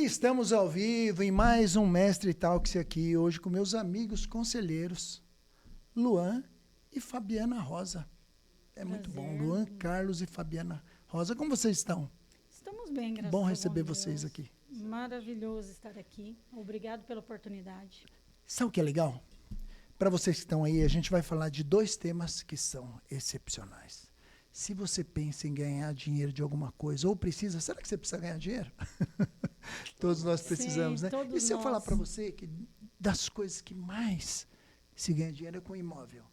Estamos ao vivo em mais um Mestre Talks aqui, hoje com meus amigos conselheiros, Luan e Fabiana Rosa. É muito bom, Luan, Carlos e Fabiana Rosa. Como vocês estão? Estamos bem, graças a Deus. Bom receber vocês aqui. Maravilhoso estar aqui. Obrigado pela oportunidade. Sabe o que é legal? Para vocês que estão aí, a gente vai falar de dois temas que são excepcionais. Se você pensa em ganhar dinheiro de alguma coisa, ou precisa, será que você precisa ganhar dinheiro? Todos nós precisamos, Sim, né? todos E se eu nós. falar para você que das coisas que mais se ganha dinheiro é com imóvel?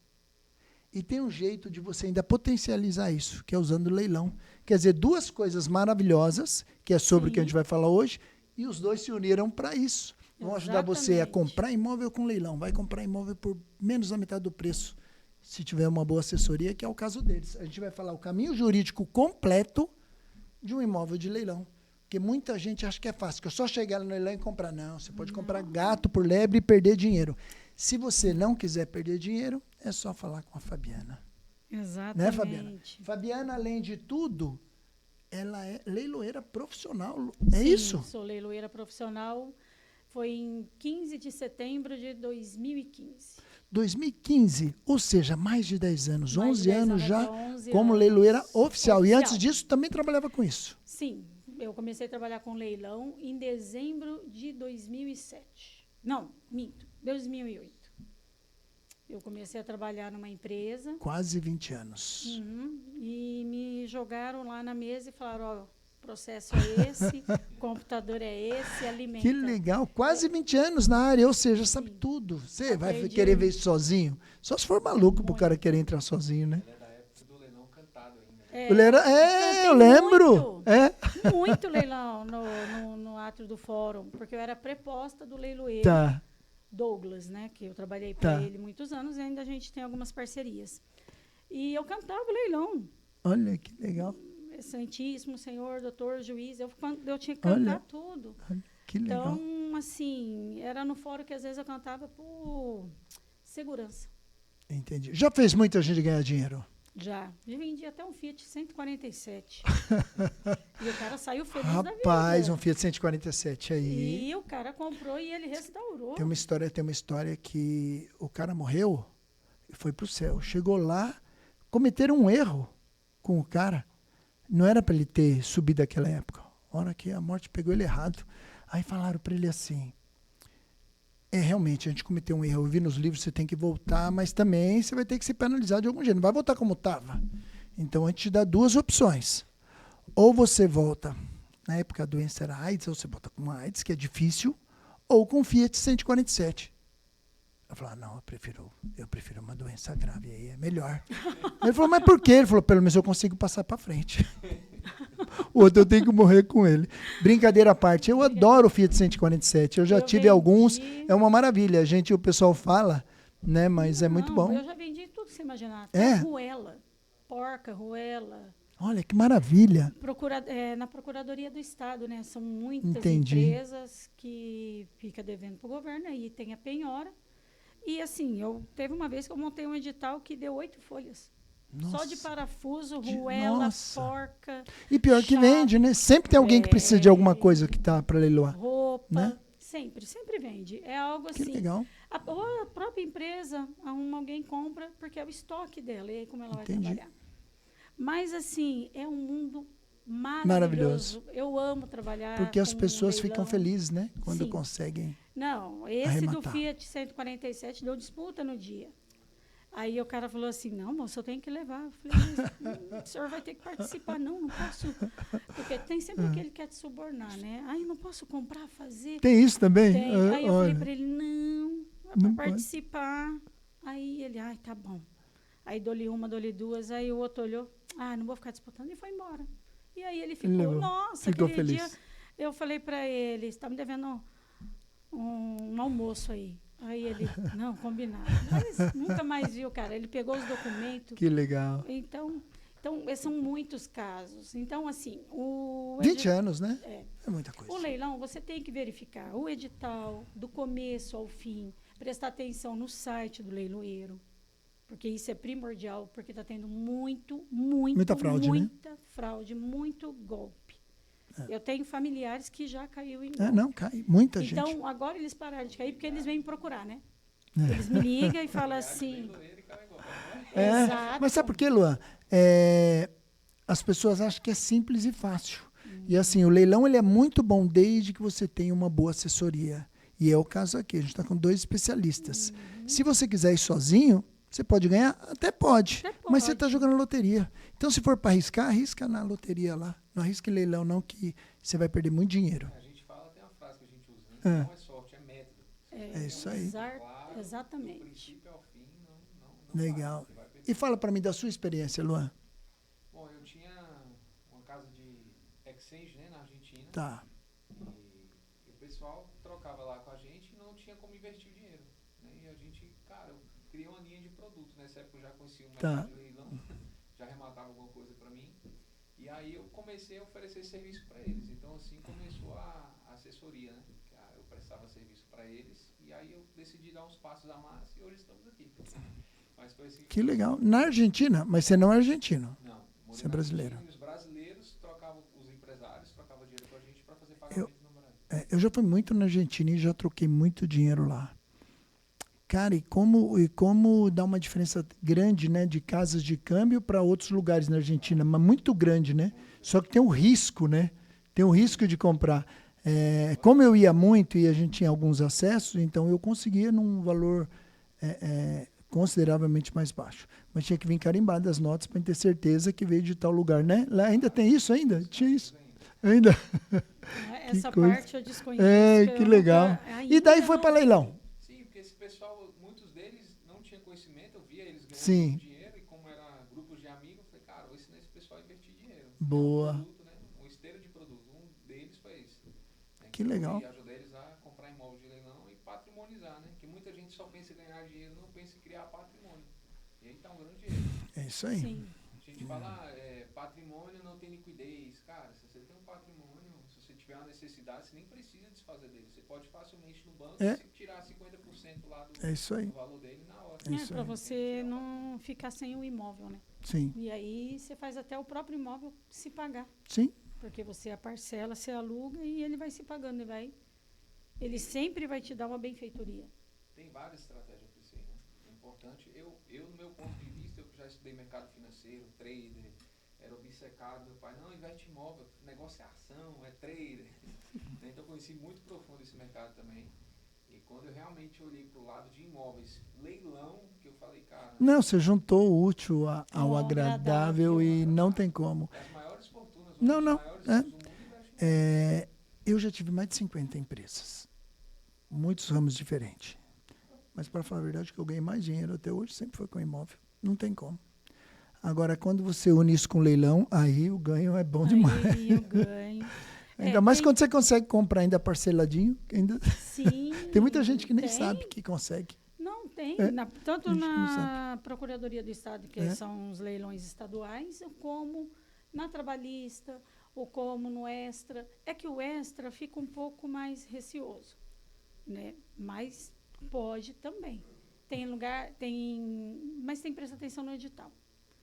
E tem um jeito de você ainda potencializar isso, que é usando leilão. Quer dizer, duas coisas maravilhosas, que é sobre o que a gente vai falar hoje, e os dois se uniram para isso. Vão ajudar você a Exatamente. comprar imóvel com leilão. Vai comprar imóvel por menos da metade do preço, se tiver uma boa assessoria, que é o caso deles. A gente vai falar o caminho jurídico completo de um imóvel de leilão. Porque muita gente acha que é fácil, que é só chegar no leilão e comprar. Não, você pode comprar gato por lebre e perder dinheiro. Se você não quiser perder dinheiro, é só falar com a Fabiana. Exatamente. Né, Fabiana? Fabiana, além de tudo, ela é leiloeira profissional. É Sim, isso? Sou leiloeira profissional. Foi em 15 de setembro de 2015. 2015, ou seja, mais de 10 anos, Mais 11 de 10 anos já 11 como anos. leiloeira oficial. E antes Oficial. disso, também trabalhava com isso. Sim, eu comecei a trabalhar com leilão em dezembro de 2007. Não, minto, 2008. Eu comecei a trabalhar numa empresa. Quase 20 anos. E me jogaram lá na mesa e falaram, ó, o processo é esse, o computador é esse, alimenta. Que legal, quase 20 anos na área, ou seja, sabe tudo. Você vai Aprendi. querer ver isso sozinho? Só se for maluco pro cara querer entrar sozinho, né? Ela é da época do leilão cantado ainda. Eu lembro. Muito. É. Muito leilão no átrio do fórum, porque eu era preposta do leiloeiro Tá. Douglas, né? Que eu trabalhei para Tá. ele muitos anos e ainda a gente tem algumas parcerias. E eu cantava o leilão. Olha que legal. Excelentíssimo Senhor, doutor, juiz, eu tinha que cantar Olha. tudo. Que legal. Então, assim, era no fórum que às vezes eu cantava por segurança. Entendi. Já fez muita gente ganhar dinheiro? Já. Eu vendi até um Fiat 147. E o cara saiu feliz da vida. Rapaz, um Fiat 147 aí. E o cara comprou e ele restaurou. Tem uma história que o cara morreu e foi pro céu. Chegou lá, cometeram um erro com o cara. Não era para ele ter subido naquela época. A hora que a morte pegou ele errado. Aí falaram para ele assim, realmente, a gente cometeu um erro. Eu vi nos livros, você tem que voltar, mas também você vai ter que se penalizar de algum jeito. Não vai voltar como estava. Então, a gente te dá duas opções. Ou você volta, na época a doença era AIDS, ou você volta com uma AIDS, que é difícil, ou com Fiat 147. Eu falei, não, eu prefiro uma doença grave, aí é melhor. Ele falou, mas por quê? Ele falou, pelo menos eu consigo passar para frente. O outro eu tenho que morrer com ele. Brincadeira à parte, eu adoro o Fiat 147, eu já tive vendi. alguns, é uma maravilha, o pessoal fala, né, mas é muito bom. Eu já vendi tudo que você imaginar. É? Ruela, porca, ruela. Olha, que maravilha. Na Procuradoria do Estado, né? São muitas Entendi. empresas que ficam devendo para o governo, aí tem a penhora. E assim, teve uma vez que eu montei um edital que deu 8 folhas. Nossa. Só de parafuso, ruela, Nossa. porca, E pior que chave, vende, né? Sempre tem alguém que precisa de alguma coisa que tá para leiloar. roupa. Né? Sempre vende. É algo Que assim. legal. Ou a própria empresa, alguém compra, porque é o estoque dela, e aí como ela vai Entendi. trabalhar. Mas, assim, é um mundo Maravilhoso. maravilhoso. Eu amo trabalhar Porque as com pessoas leilão. ficam felizes, né? Quando Sim. conseguem. Não, esse arrematar. do Fiat 147 deu disputa no dia. Aí o cara falou assim, não, moço, eu tenho que levar. Eu falei, mas o senhor vai ter que participar. Não posso. Porque tem sempre aquele que quer te subornar, né? Aí não posso comprar, fazer. Tem isso também? Tem. Ah, Aí eu falei olha. para ele, não, é Não para pode. participar. Aí ele, ai, tá bom. Aí dou-lhe uma, dou-lhe duas. Aí o outro olhou, não vou ficar disputando. E foi embora. E aí ele ficou, levou. nossa, Ficou aquele feliz. dia eu falei para ele, você está me devendo um almoço aí. Aí ele, não, combinado. Mas nunca mais viu, cara. Ele pegou os documentos. Que legal. Então são muitos casos. Então, assim, 20 anos, né? É. É muita coisa. O leilão, você tem que verificar o edital, do começo ao fim, prestar atenção no site do leiloeiro, porque isso é primordial, porque está tendo muita fraude, né? muita fraude, muito golpe. Eu tenho familiares que já caiu em É, golpe. não, cai. Muita Então, gente. agora eles pararam de cair porque eles vêm me procurar, né? Eles me ligam e falam assim... É, Exato. mas sabe por quê, Luan? É, as pessoas acham que é simples e fácil. E assim, o leilão ele é muito bom desde que você tenha uma boa assessoria. E é o caso aqui, a gente está com 2 especialistas. Se você quiser ir sozinho, você pode ganhar? Até pode. Até Mas você pode. está jogando loteria. Então, se for para arriscar, arrisca na loteria lá. Não arrisca em leilão, não, que você vai perder muito dinheiro. A gente fala, tem uma frase que a gente usa, né? É. Não é sorte, é método. É isso aí. Claro, do Exatamente. princípio ao fim, não Legal. vai, você vai perder. E fala para mim da sua experiência, Luan. Bom, eu tinha uma casa de exchange, né, na Argentina. Tá. E o pessoal trocava lá com a gente e não tinha como investir o dinheiro. Né? E a gente, cara, eu criei uma linha de produtos. Nessa época eu já conhecia o Tá. mercado de leilão, já rematava alguma coisa para mim. E aí eu comecei a oferecer serviço para eles. Então assim começou a assessoria, né? Eu prestava serviço para eles e aí eu decidi dar uns passos a mais e hoje estamos aqui. Mas foi assim Que legal. Na Argentina, mas você não é argentino. Não, Você é brasileiro. E os brasileiros trocavam, os empresários trocavam dinheiro com a gente para fazer pagamento no Brasil. Eu já fui muito na Argentina e já troquei muito dinheiro lá. Cara, e como dá uma diferença grande, né, de casas de câmbio para outros lugares na Argentina, mas muito grande, né? Só que tem um risco, né? Tem um risco de comprar. Como eu ia muito e a gente tinha alguns acessos, então eu conseguia num valor consideravelmente mais baixo. Mas tinha que vir carimbado as notas para ter certeza que veio de tal lugar, né? Lá ainda tem isso ainda? Tinha isso? Ainda. Essa coisa. parte eu desconheço. Que eu legal. nunca- E daí ainda foi não- para leilão. Sim, porque esse pessoal, muitos deles não tinham conhecimento, eu via eles ganhando Sim. muito dinheiro e como era grupos de amigos, eu falei, cara, vou ensinar esse pessoal a investir dinheiro. Boa. É um produto, né? Um esteiro de produto. Um deles foi esse. Né? Que legal. E ajudar eles a comprar imóvel de leilão e patrimonizar, né? Que muita gente só pensa em ganhar dinheiro, não pensa em criar patrimônio. E aí tá um grande erro. É isso aí. Sim. A gente fala, patrimônio não tem liquidez. Cara, se você tem um patrimônio, se você tiver uma necessidade, você nem precisa desfazer dele. Você pode facilmente no banco tirar 50% lá É isso aí. do valor dele na hora. É isso Para aí. você não ficar sem o imóvel, né? Sim. E aí você faz até o próprio imóvel se pagar. Sim. Porque você a parcela, você aluga e ele vai se pagando. Ele sempre vai te dar uma benfeitoria. Tem várias estratégias para isso aí, né? É importante. Eu, no meu ponto de vista, eu já estudei mercado financeiro, trader, era obcecado. Meu pai, não, investe em imóvel, negócio é ação, é trader. Então eu conheci muito profundo esse mercado também. E quando eu realmente olhei para o lado de imóveis, leilão, que eu falei, cara... Não, você juntou o útil ao Ao agradável agradável. e não tem como. As maiores fortunas, Não, os não, maiores é. do mundo investem em imóvel. Eu já tive mais de 50 empresas. Muitos ramos diferentes. Mas, para falar a verdade, que eu ganhei mais dinheiro até hoje sempre foi com imóvel. Não tem como. Agora, quando você une isso com leilão, aí o ganho é bom demais. Aí eu ganho. Ainda mais quando você consegue comprar ainda parceladinho. Ainda... Sim. Tem muita gente que nem tem. sabe que consegue. Não tem. É. Tanto Gente que não na Procuradoria do Estado, que É. são os leilões estaduais, como na Trabalhista, ou como no Extra. É que o Extra fica um pouco mais receoso, né? Mas pode também. Tem lugar, mas tem que prestar atenção no edital.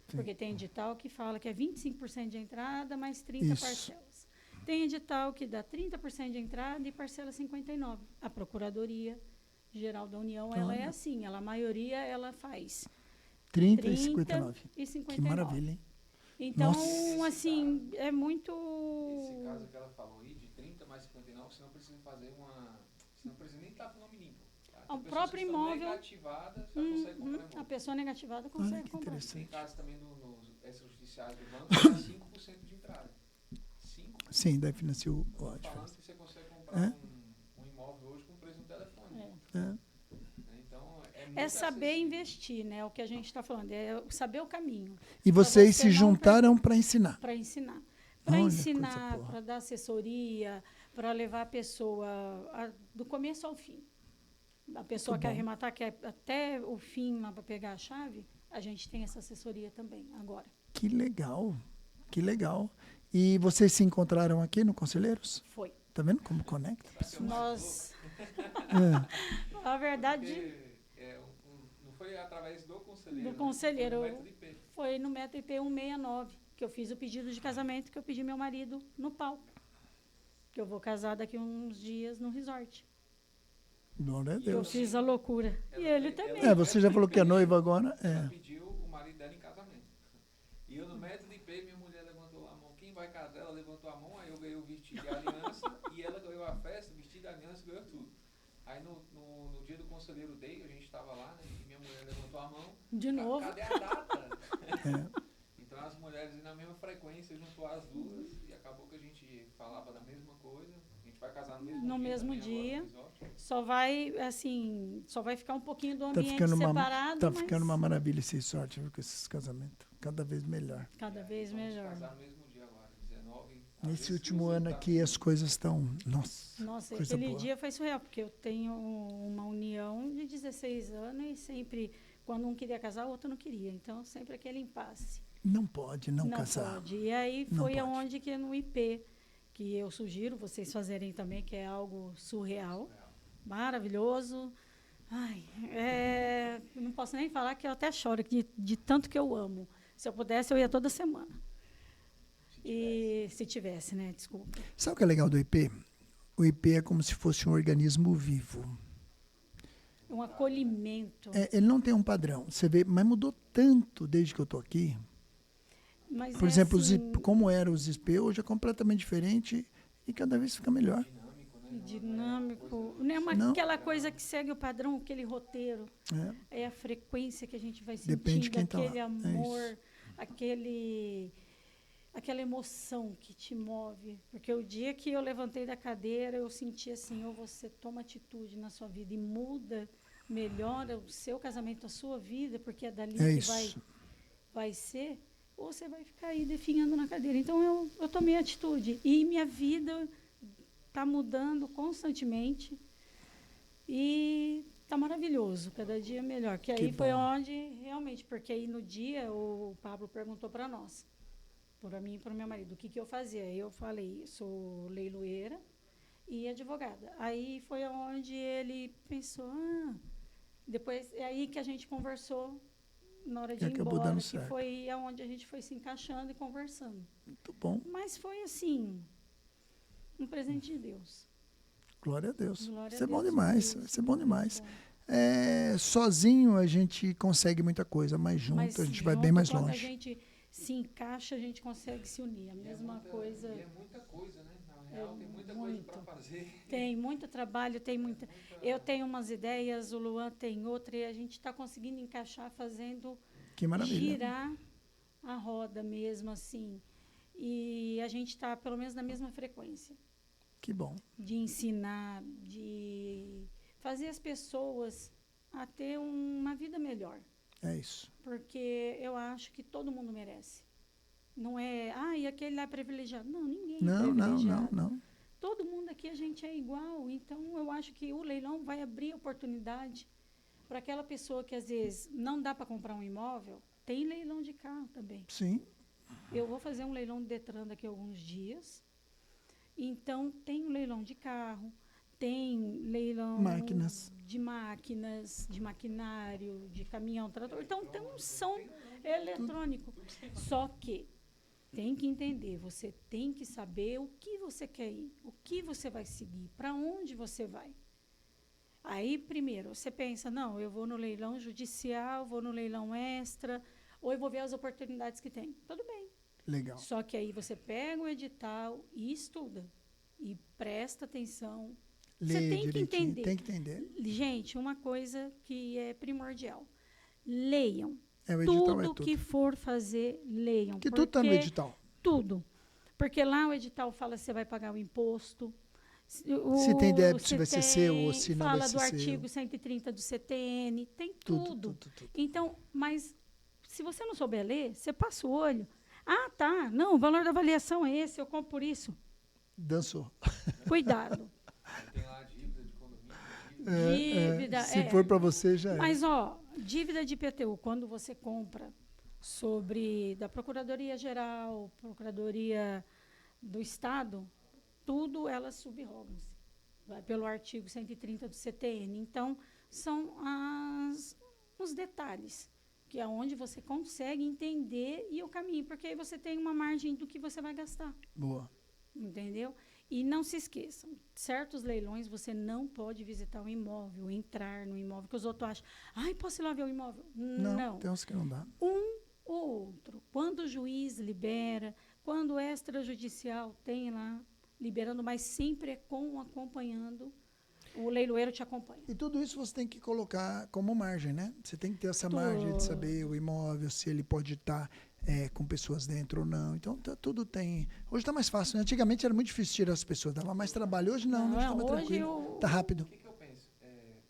Sim. Porque tem edital que fala que é 25% de entrada, mais 30 Isso. parcelas. Tem edital que dá 30% de entrada e parcela 59%. A Procuradoria Geral da União, ela é Olha. assim, a maioria ela faz 30 e 30 59. e 59. Que maravilha, hein? Então, Nossa. assim, é muito... Esse caso que ela falou aí, de 30 mais 59, você não precisa fazer uma... Você não precisa nem estar com o nome limpo. Tá? Tem O pessoas próprio que estão imóvel- negativadas, já consegue comprar a imóvel. pessoa negativada Olha consegue que comprar. Tem interessante. casos também nos extrajudiciais do banco, que dá 5% de entrada. 5%. Sim, daí financiou a Falando diferença. que você consegue comprar um imóvel hoje com o preço do telefone. É. É. Né? Então, muito É saber acessível. investir, né? O que a gente está falando, é saber o caminho. E vocês você se não juntaram para ensinar. Para ensinar. Olha, Para coisa ensinar, boa. para dar assessoria, para levar a pessoa do começo ao fim. A pessoa Muito quer bom. arrematar, quer até o fim lá para pegar a chave, a gente tem essa assessoria também agora. Que legal, que legal. E vocês se encontraram aqui no Conselheiros? Foi. Tá vendo como conecta? Nós, É. a verdade, Porque, não foi através do conselheiro. Do conselheiro. Né? Foi no método IP. foi no Metro IP 169 que eu fiz o pedido de casamento, que eu pedi meu marido no palco. que eu vou casar daqui uns dias no resort. Glória a Eu Deus. fiz a loucura. E ele também. Você já falou que é noiva agora? Ela pediu o marido dela em casamento. E eu no método de IP, minha mulher levantou a mão. Quem vai casar? Ela levantou a mão, aí eu ganhei o vestido de aliança e ela ganhou a festa, o vestido de aliança, ganhou tudo. Aí no dia do Conselheiro Day, a gente estava lá, né? E minha mulher levantou a mão. De novo. Cadê a data? É. Então as mulheres na mesma frequência juntou as duas e acabou que a gente falava da mesma coisa. A gente vai casar no mesmo dia. Também agora, no resort. Só vai ficar um pouquinho do Tá ambiente ficando separado, tá mas ficando uma maravilha esse sorte, viu, com esses casamentos. Cada vez melhor. cada vez Vamos melhor. casar no mesmo dia agora, 19. Nesse último ano aqui as coisas estão... Nossa, coisa aquele boa. dia foi surreal, porque eu tenho uma união de 16 anos e sempre, quando um queria casar, o outro não queria. Então, sempre aquele impasse. Não pode não casar. Pode. E aí Não foi pode. aonde que no IP, que eu sugiro vocês fazerem também, que é algo surreal, maravilhoso. Ai, não posso nem falar que eu até choro de tanto que eu amo. Se eu pudesse, eu ia toda semana. E se tivesse, né? Desculpa. Sabe o que é legal do IP? O IP é como se fosse um organismo vivo. Um acolhimento. Ele não tem um padrão. Você vê, mas mudou tanto desde que eu tô aqui. Mas Por exemplo, assim, como eram os IP, hoje é completamente diferente e cada vez fica melhor. dinâmico. Não é Não. aquela coisa que segue o padrão, aquele roteiro. É. É a frequência que a gente vai sentindo, Depende de quem tá lá. aquele É amor, isso. aquela emoção que te move. Porque o dia que eu levantei da cadeira, eu senti assim, ou você toma atitude na sua vida e muda, melhora o seu casamento, a sua vida, porque é dali É que isso. vai ser, ou você vai ficar aí definhando na cadeira. Então, eu tomei atitude. E minha vida está mudando constantemente. E está maravilhoso, cada dia melhor. Que aí foi bom. onde, realmente, porque aí no dia o Pablo perguntou para nós, para mim e para o meu marido, o que eu fazia. Eu falei, sou leiloeira e advogada. Aí foi onde ele pensou, depois é aí que a gente conversou na hora de ir acabou embora, dando que certo. foi aonde a gente foi se encaixando e conversando. Muito bom. Mas foi assim, um presente de Deus. Glória a Deus. Glória Isso a é bom Deus por demais. isso. Isso é bom demais. Bom. Sozinho a gente consegue muita coisa, mas junto Mas a gente vai bem junto, mais quando longe. a gente se encaixa, a gente consegue se unir. A mesma coisa. E é muita coisa, né? Na real, tem muita coisa muito. para fazer. Tem muito trabalho, tem muita. Eu tenho umas ideias, o Luan tem outra, e a gente está conseguindo encaixar, fazendo Que maravilha. girar a roda mesmo, assim. E a gente está, pelo menos, na mesma frequência. Que bom. De ensinar, de fazer as pessoas a ter uma vida melhor. É isso. Porque eu acho que todo mundo merece. Não é, e aquele lá é privilegiado. Não, ninguém é Não. privilegiado. Todo mundo aqui, a gente é igual. Então, eu acho que o leilão vai abrir oportunidade para aquela pessoa que, às vezes, não dá para comprar um imóvel. Tem leilão de carro também. Sim. Eu vou fazer um leilão do Detran daqui a alguns dias. Então, tem um leilão de carro, tem leilão de máquinas, de maquinário, de caminhão, trator. Então, tem um som eletrônico. Só que tem que entender, você tem que saber o que você quer ir, o que você vai seguir, para onde você vai. Aí, primeiro, você pensa, não, eu vou no leilão judicial, vou no leilão extra, ou eu vou ver as oportunidades que tem. Tudo bem. Legal. Só que aí você pega o edital e estuda. E presta atenção. Lê Você tem que direitinho, entender. tem que entender. Gente, uma coisa que é primordial. Leiam. O edital Tudo é tudo. que for fazer, leiam. Que tudo está no porque edital. Tudo. Porque lá o edital fala se você vai pagar o imposto. Se tem débito, se vai ser tem, seu ou se não vai fala ser do seu. artigo 130 do CTN. Tem tudo. Tudo. Então, mas se você não souber ler, você passa o olho. Tá. Não, o valor da avaliação é esse, eu compro por isso. Dançou. Cuidado. Tem lá a dívida de condomínio. Dívida, Se for para você, já é. Mas, dívida de IPTU, quando você compra da Procuradoria-Geral, Procuradoria do Estado, tudo elas subrogam-se. Vai pelo artigo 130 do CTN. Então, são os detalhes, que é onde você consegue entender e o caminho, porque aí você tem uma margem do que você vai gastar. Boa. Entendeu? E não se esqueçam, certos leilões você não pode visitar o imóvel, entrar no imóvel, que os outros acham, ai, posso ir lá ver o imóvel? Não, tem uns que não dá. Um ou outro. Quando o juiz libera, quando o extrajudicial tem lá liberando, mas sempre é acompanhando, o leiloeiro te acompanha. E tudo isso você tem que colocar como margem, né? Você tem que ter essa margem de saber o imóvel, se ele pode estar com pessoas dentro ou não. Então, tudo tem... Hoje está mais fácil, né? Antigamente era muito difícil tirar as pessoas, dava mais trabalho. Hoje não, hoje está mais hoje tranquilo, está rápido. O que eu penso?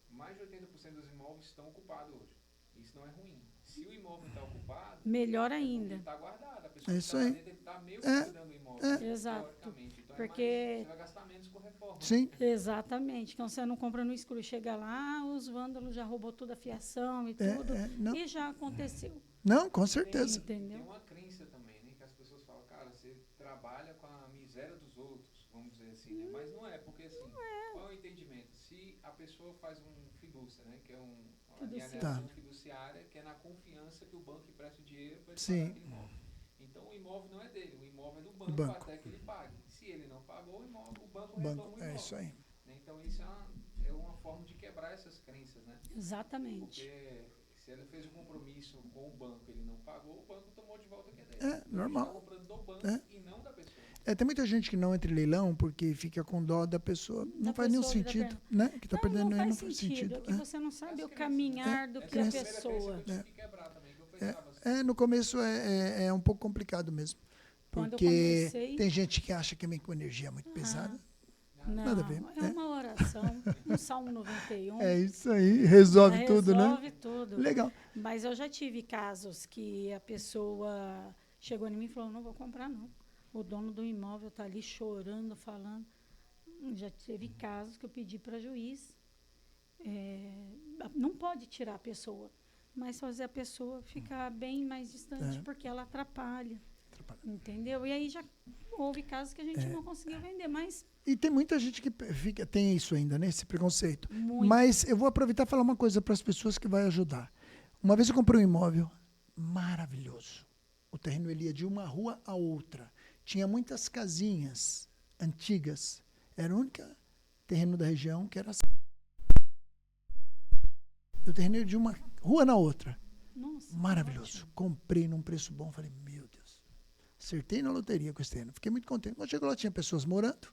Mais de 80% dos imóveis estão ocupados hoje. Isso não é ruim. Se o imóvel está ocupado... Melhor ainda. Ele está guardado. A pessoa É isso aí. Ele está meio que cuidando do imóvel. Exato. Teoricamente. Então, Porque... você vai gastar menos com reforma. Sim. Exatamente. Então, você não compra no escuro. Chega lá, os vândalos já roubou toda a fiação e tudo. Não. E já aconteceu. Não, com certeza. Entendeu? Tem uma crença também, né? Que as pessoas falam, cara, você trabalha com a miséria dos outros, vamos dizer assim, né? Mas não é, porque assim, qual é o entendimento? Se a pessoa faz um fidúcia, né? Que é uma alienação fiduciária, que é na confiança que o banco empresta o dinheiro para ele pagar aquele imóvel. Então o imóvel não é dele, o imóvel é do banco, até que ele pague. Se ele não pagou, o banco retoma o imóvel. É isso aí. Né? Então isso é uma forma de quebrar essas crenças, né? Exatamente. Porque se ele fez um compromisso com o banco e ele não pagou, o banco tomou de volta o que é dele. Normal. Ele está comprando do banco e não da pessoa. Tem muita gente que não entra em leilão porque fica com dó da pessoa. Não faz nenhum sentido, né? Que está perdendo aí, não faz sentido. Que você não sabe o caminhar do que a pessoa. No começo é um pouco complicado mesmo. Porque tem gente que acha que vem com energia muito pesada. Não, nada a ver. É uma oração, um Salmo 91. É isso aí, resolve tudo, né? Resolve tudo. Legal. Mas eu já tive casos que a pessoa chegou em mim e falou, não vou comprar não. O dono do imóvel está ali chorando, falando. Já teve casos que eu pedi para juiz. Não pode tirar a pessoa, mas fazer a pessoa ficar bem mais distante, porque ela atrapalha. Entendeu? E aí já houve casos que a gente não conseguiu vender, mas... E tem muita gente que tem isso ainda, né? Esse preconceito. Muito. Mas eu vou aproveitar e falar uma coisa para as pessoas que vai ajudar. Uma vez eu comprei um imóvel maravilhoso. O terreno ele ia de uma rua a outra. Tinha muitas casinhas antigas. Era o único terreno da região que era assim. O terreno ia de uma rua na outra. Nossa, maravilhoso. ótimo. Comprei num preço bom. Falei, meu Deus. Acertei na loteria com esse terreno. Fiquei muito contente. Quando chegou lá, tinha pessoas morando.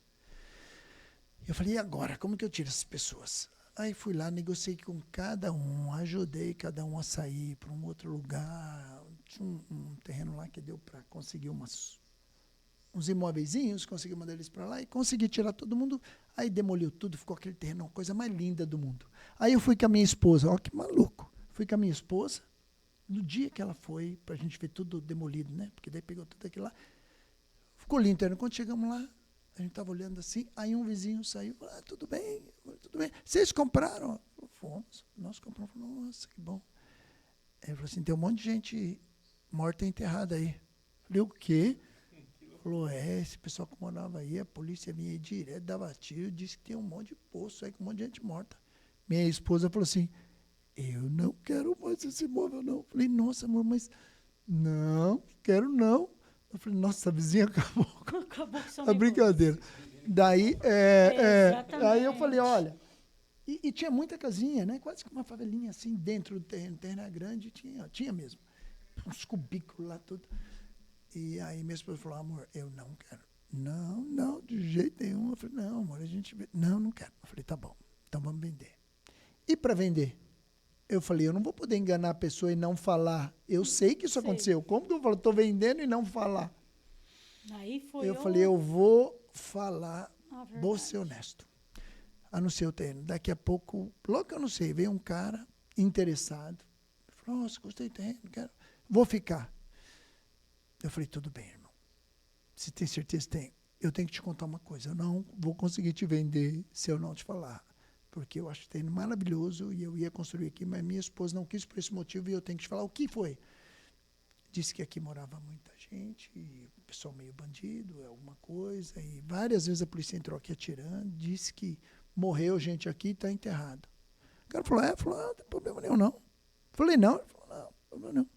Eu falei, e agora? Como que eu tiro essas pessoas? Aí fui lá, negociei com cada um, ajudei cada um a sair para um outro lugar. Tinha um terreno lá que deu para conseguir uns imóveizinhos, consegui mandar eles para lá e consegui tirar todo mundo. Aí demoliu tudo, ficou aquele terreno, uma coisa mais linda do mundo. Aí eu fui com a minha esposa, ó que maluco. Fui com a minha esposa, no dia que ela foi, para a gente ver tudo demolido, né? Porque daí pegou tudo aquilo lá. Ficou lindo o terreno. Quando chegamos lá, a gente estava olhando assim, aí um vizinho saiu, falou, tudo bem. Vocês compraram? Fomos, nós compramos. Nossa, que bom. Ele falou assim, tem um monte de gente morta e enterrada aí. Falei, o quê? Falou, esse pessoal que morava aí, a polícia vinha aí direto, dava tiro, disse que tem um monte de poço aí com um monte de gente morta. Minha esposa falou assim, eu não quero mais esse imóvel, não. Falei, nossa, amor, mas não, quero não. Eu falei, nossa, a vizinha acabou com a brincadeira. Daí, aí eu falei, olha, e tinha muita casinha, né? Quase que uma favelinha assim, dentro do terreno. O terreno era grande, tinha mesmo. Uns cubículos lá, tudo. E aí minha esposa falou, amor, eu não quero. Não, de jeito nenhum. Eu falei, não, amor, a gente vê. Não quero. Eu falei, tá bom, então vamos vender. E para vender? Eu falei, eu não vou poder enganar a pessoa e não falar. Eu sei que isso aconteceu. Como que eu falo? Estou vendendo e não falar. Aí foi eu falei, eu vou falar, vou ser honesto. Anunciei o terreno. Daqui a pouco, logo que eu anunciei, veio um cara interessado. Falou, nossa, gostei do terreno, quero. Vou ficar. Eu falei, tudo bem, irmão. Se tem certeza, tem. Eu tenho que te contar uma coisa. Eu não vou conseguir te vender se eu não te falar. Porque eu acho o terreno maravilhoso e eu ia construir aqui, mas minha esposa não quis por esse motivo e eu tenho que te falar o que foi. Disse que aqui morava muita gente, e o pessoal meio bandido, alguma coisa, e várias vezes a polícia entrou aqui atirando, disse que morreu gente aqui e está enterrado. O cara falou, não tem problema nenhum, não. Falei, não. Ele falou, não, problema não.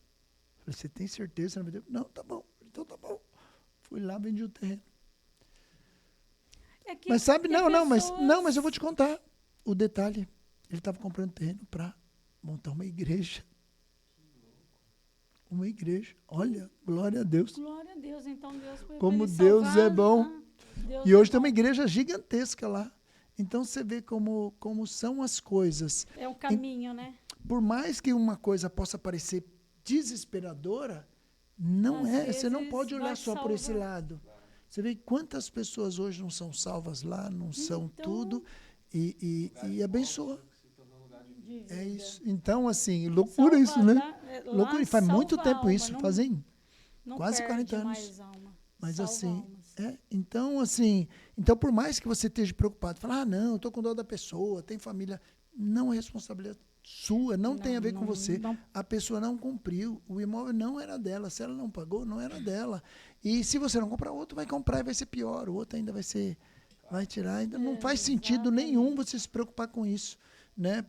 Falei, você tem certeza? Não, tá bom. Então tá bom. Fui lá, vendi o terreno. É que Mas sabe, tem mas pessoas- eu vou te contar o detalhe. Ele estava comprando terreno para montar uma igreja. Uma igreja. Olha, glória a Deus. Glória a Deus, então Deus foi Como pra ele Deus salvar, é bom. Deus E é hoje tem uma bom. igreja gigantesca lá. Então você vê como são as coisas. É um caminho, né? Por mais que uma coisa possa parecer desesperadora, não Às é. Você não vezes pode olhar vai só por esse salvar. lado. Você vê quantas pessoas hoje não são salvas lá, não são Então, tudo, e abençoa. Se tornou lugar de de É vida. isso. Então, assim, loucura isso, né? Loucura. E faz muito tempo isso, fazem não quase perde 40 anos. mais alma. Mas Salva assim, almas. então por mais que você esteja preocupado, falar, não, eu estou com dó da pessoa, tem família, não é responsabilidade sua, não tem a ver com você. não- A pessoa não cumpriu, o imóvel não era dela, se ela não pagou, não era dela. E se você não comprar, outro vai comprar e vai ser pior, o outro ainda vai tirar, ainda não faz sentido nenhum você se preocupar com isso, né?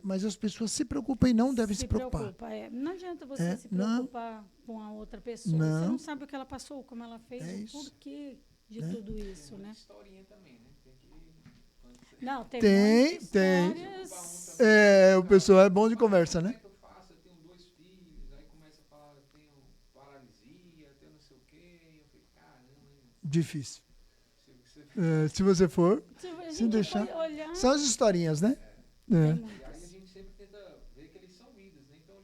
Mas as pessoas se preocupam e não devem se preocupar. Preocupa, é. Não adianta você se não. preocupar com a outra pessoa. Você Não. não sabe o que ela passou, como ela fez, É o isso. porquê de Né? tudo isso, né? historinha também, né? Tem que... quando você- Não, tem Tem, muitas tem. histórias. O pessoal é bom de conversa, Como né? é que eu faço? Eu tenho 2 filhos, aí começa a falar, eu tenho paralisia, eu tenho não sei o quê. E eu falei, caramba, hein? Difícil. Se Se você for, Se a se gente deixar. for olhar, São as historinhas, né? tem É. E aí a muitas. gente sempre tenta ver que eles são vidas, né? Então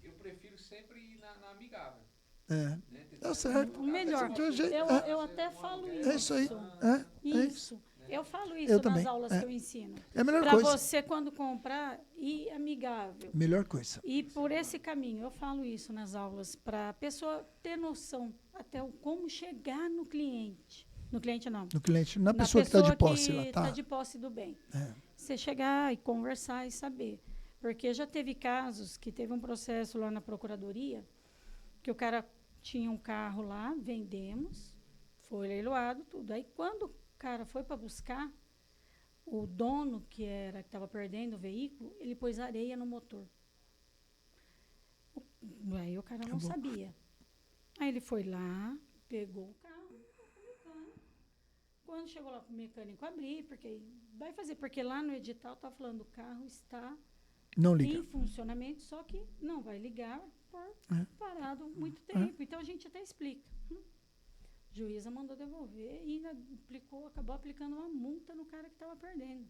eu prefiro sempre ir na amigável. É. Né? Tá certo. O melhor. De um jeito- Eu até falo isso. É isso aí. É isso. Isso. Eu falo isso Eu nas também. aulas É. que eu ensino. É a melhor Para coisa. você, quando comprar, ir amigável. Melhor coisa. E por esse caminho, eu falo isso nas aulas, para a pessoa ter noção até como chegar no cliente. No cliente não. No cliente, na pessoa que está de posse lá, está tá? de posse do bem. É. Você chegar e conversar e saber. Porque já teve casos que teve um processo lá na procuradoria, que o cara tinha um carro lá, vendemos, foi leiloado, tudo. Aí quando o cara foi para buscar, o dono que estava perdendo o veículo, ele pôs areia no motor. Aí o cara não Acabou. sabia. Aí ele foi lá, pegou o carro, levou pro mecânico. Quando chegou lá pro mecânico abrir, porque lá no edital tá falando o carro está Não em liga. funcionamento, só que não vai ligar por parado muito É. tempo. Então a gente até explica. Juíza mandou devolver e ainda acabou aplicando uma multa no cara que estava perdendo.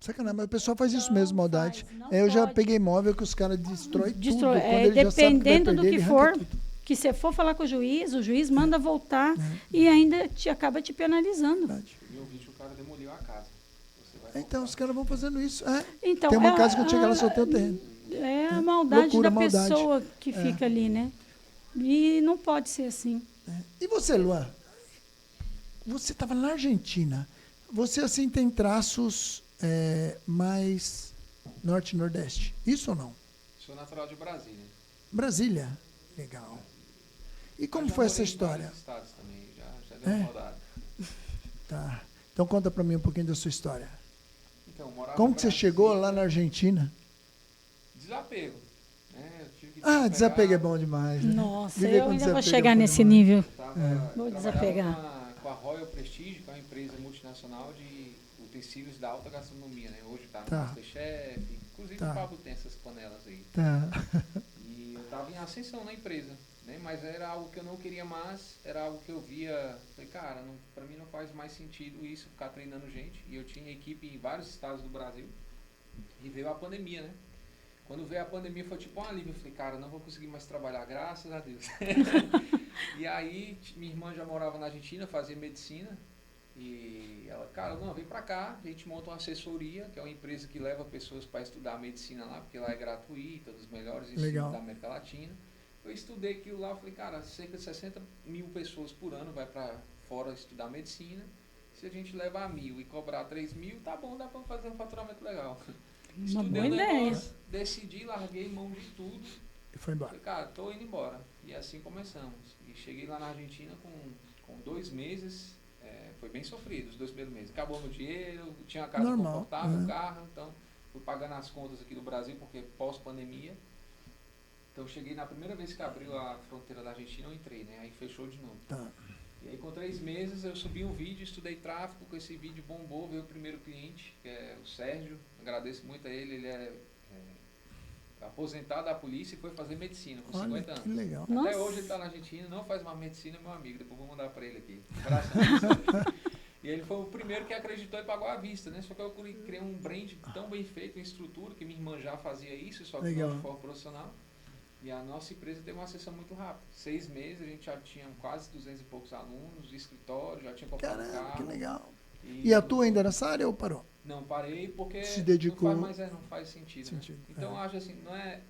Sacanagem, mas o pessoal faz isso Não mesmo, maldade. faz, não Eu já pode. peguei imóvel que os caras destroem tudo. Destrói. Quando ele já sabe que vai Dependendo do perder, que ele for, arranca tudo. que você for falar com o juiz manda voltar e ainda acaba te penalizando. Verdade. Eu vi que o cara demoliu a casa. Você vai Então, os caras vão fazendo isso. É. Então, Tem uma casa que eu chego lá só tem o terreno. É a maldade Loucura, da maldade. pessoa que fica ali, né? E não pode ser assim. E você, Luan? Você estava na Argentina. Você, assim, tem traços mais norte e nordeste. Isso ou não? Sou natural de Brasília. Brasília. Legal. E como Mas já foi morei essa em história? vários estados também, já deu uma rodada. Tá. Então conta para mim um pouquinho da sua história. Então, morava Como em que você Brasília, chegou lá na Argentina? Desapego. Né? Eu tive que Desapego é desapegar. bom demais, né? Nossa, Viver eu com ainda vou desapego é chegar bom nesse demais. nível. Eu Vou desapegar. trabalhava com a Royal Prestige, que é uma empresa multinacional de utensílios da alta gastronomia, né? Hoje está no Tá. Masterchef, inclusive Tá. o Pablo tem essas panelas aí. Tá. E eu estava em ascensão na empresa, né? Mas era algo que eu não queria mais, era algo que eu via, falei, cara, para mim não faz mais sentido isso, ficar treinando gente. E eu tinha equipe em vários estados do Brasil. E veio a pandemia, né? Quando veio a pandemia foi tipo um alívio. Eu falei, cara, não vou conseguir mais trabalhar, graças a Deus. E aí, minha irmã já morava na Argentina, fazia medicina. E ela, cara, não, vem pra cá, a gente monta uma assessoria, que é uma empresa que leva pessoas para estudar medicina lá, porque lá é gratuita, dos melhores Legal. institutos da América Latina. Eu estudei aquilo lá, falei, cara, cerca de 60 mil pessoas por ano vai para fora estudar medicina. Se a gente levar 1.000 e cobrar 3.000, tá bom, dá para fazer um faturamento legal. Uma Estudei boa o ideia. negócio, decidi, larguei mão de tudo. E foi embora. Falei, cara, tô indo embora. E assim começamos. E cheguei lá na Argentina com 2 meses. Foi bem sofrido os 2 primeiros meses. Acabou meu dinheiro, tinha uma casa Normal, confortável, carro. Então, fui pagando as contas aqui do Brasil, porque pós-pandemia. Então, cheguei na primeira vez que abriu a fronteira da Argentina, eu entrei, né? Aí fechou de novo. Tá. E E aí, com 3 meses, eu subi um vídeo, estudei tráfego, com esse vídeo bombou, veio o primeiro cliente, que é o Sérgio, agradeço muito a ele, ele é aposentado da polícia e foi fazer medicina com 50 anos. Que legal. Até Nossa. hoje ele está na Argentina, não faz mais medicina, meu amigo, depois vou mandar para ele aqui. Abraço a Sérgio. E ele foi o primeiro que acreditou e pagou à vista, né? Só que eu criei um brand tão bem feito, uma estrutura, que minha irmã já fazia isso, só que Legal. não de forma profissional. E a nossa empresa teve uma acessão muito rápida. 6 meses, a gente já tinha quase 200 e poucos alunos, escritório, já tinha comprado Caramba, carro. que legal. E atua ainda nessa área ou parou? Não, parei porque Se dedicou- não faz sentido. Né? Sentido, Então, é. eu acho assim, não é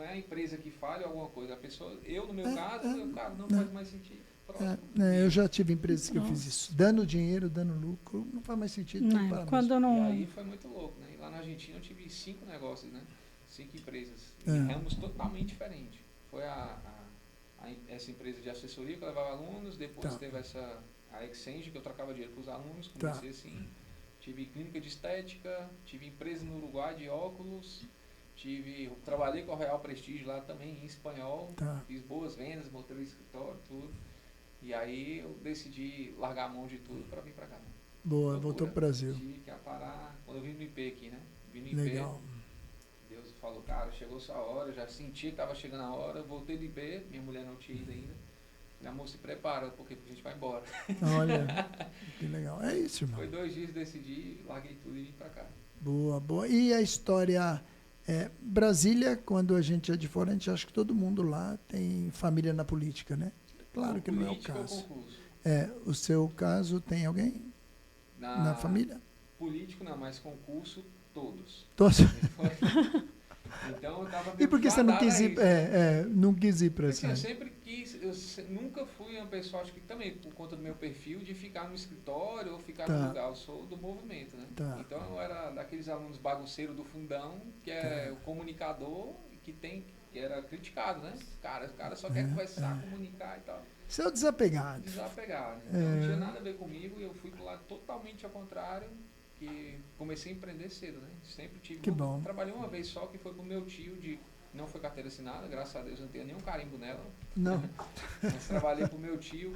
a empresa que falha alguma coisa. A pessoa, eu no meu É, caso, é, cara, não é. faz mais sentido. Pronto. Eu já tive empresas que eu fiz Nossa. isso. Dando dinheiro, dando lucro, não faz mais sentido. Tem que parar Quando mesmo. E não. aí foi muito louco, né? E lá na Argentina eu tive 5 negócios, né? 5 empresas. É. Em ramos totalmente diferentes. Foi essa empresa de assessoria que eu levava alunos, depois Tá. teve a Exchange, que eu trocava dinheiro para os alunos, Tá. comecei assim. Tive clínica de estética, tive empresa no Uruguai de óculos, trabalhei com a Real Prestige lá também em espanhol, Tá. fiz boas vendas, montei o escritório, tudo. E aí eu decidi largar a mão de tudo para vir para cá. Boa, Loucura. voltou pro Brasil. Tive que parar. Quando eu vim no IP aqui, né? Vim no IP, Legal. Deus falou, cara, chegou sua hora, eu já senti que tava chegando a hora, eu voltei do IP, minha mulher não tinha ido ainda. Falei, amor, se prepara, porque a gente vai embora. Olha, que legal. É isso, irmão. Foi 2 dias, decidi, larguei tudo e vim pra cá. Boa, boa. E a história... Brasília, quando a gente é de fora, a gente acha que todo mundo lá tem família na política, né? Claro que não é o Política ou caso. concurso? O seu caso, tem alguém na família? Político não, mas concurso, todos. Todos. Então eu tava E por que você não quis ir, não quis ir para assim, essa eu área? sempre quis, nunca fui uma pessoa, acho que também por conta do meu perfil, de ficar no escritório ou ficar Tá. no lugar. Eu sou do movimento, né? Tá. Então eu era daqueles alunos bagunceiros do fundão, que é o comunicador, que era criticado, né? O cara só quer conversar, comunicar e tal. Você é o desapegado. Desapegar. Então não tinha nada a ver comigo e eu fui pro lado totalmente ao contrário, que comecei a empreender cedo, né? Sempre tive. Que bom. Trabalhei uma vez só, que foi pro meu tio, não foi carteira assinada, graças a Deus eu não tenho nenhum carimbo nela. Não. Mas trabalhei pro meu tio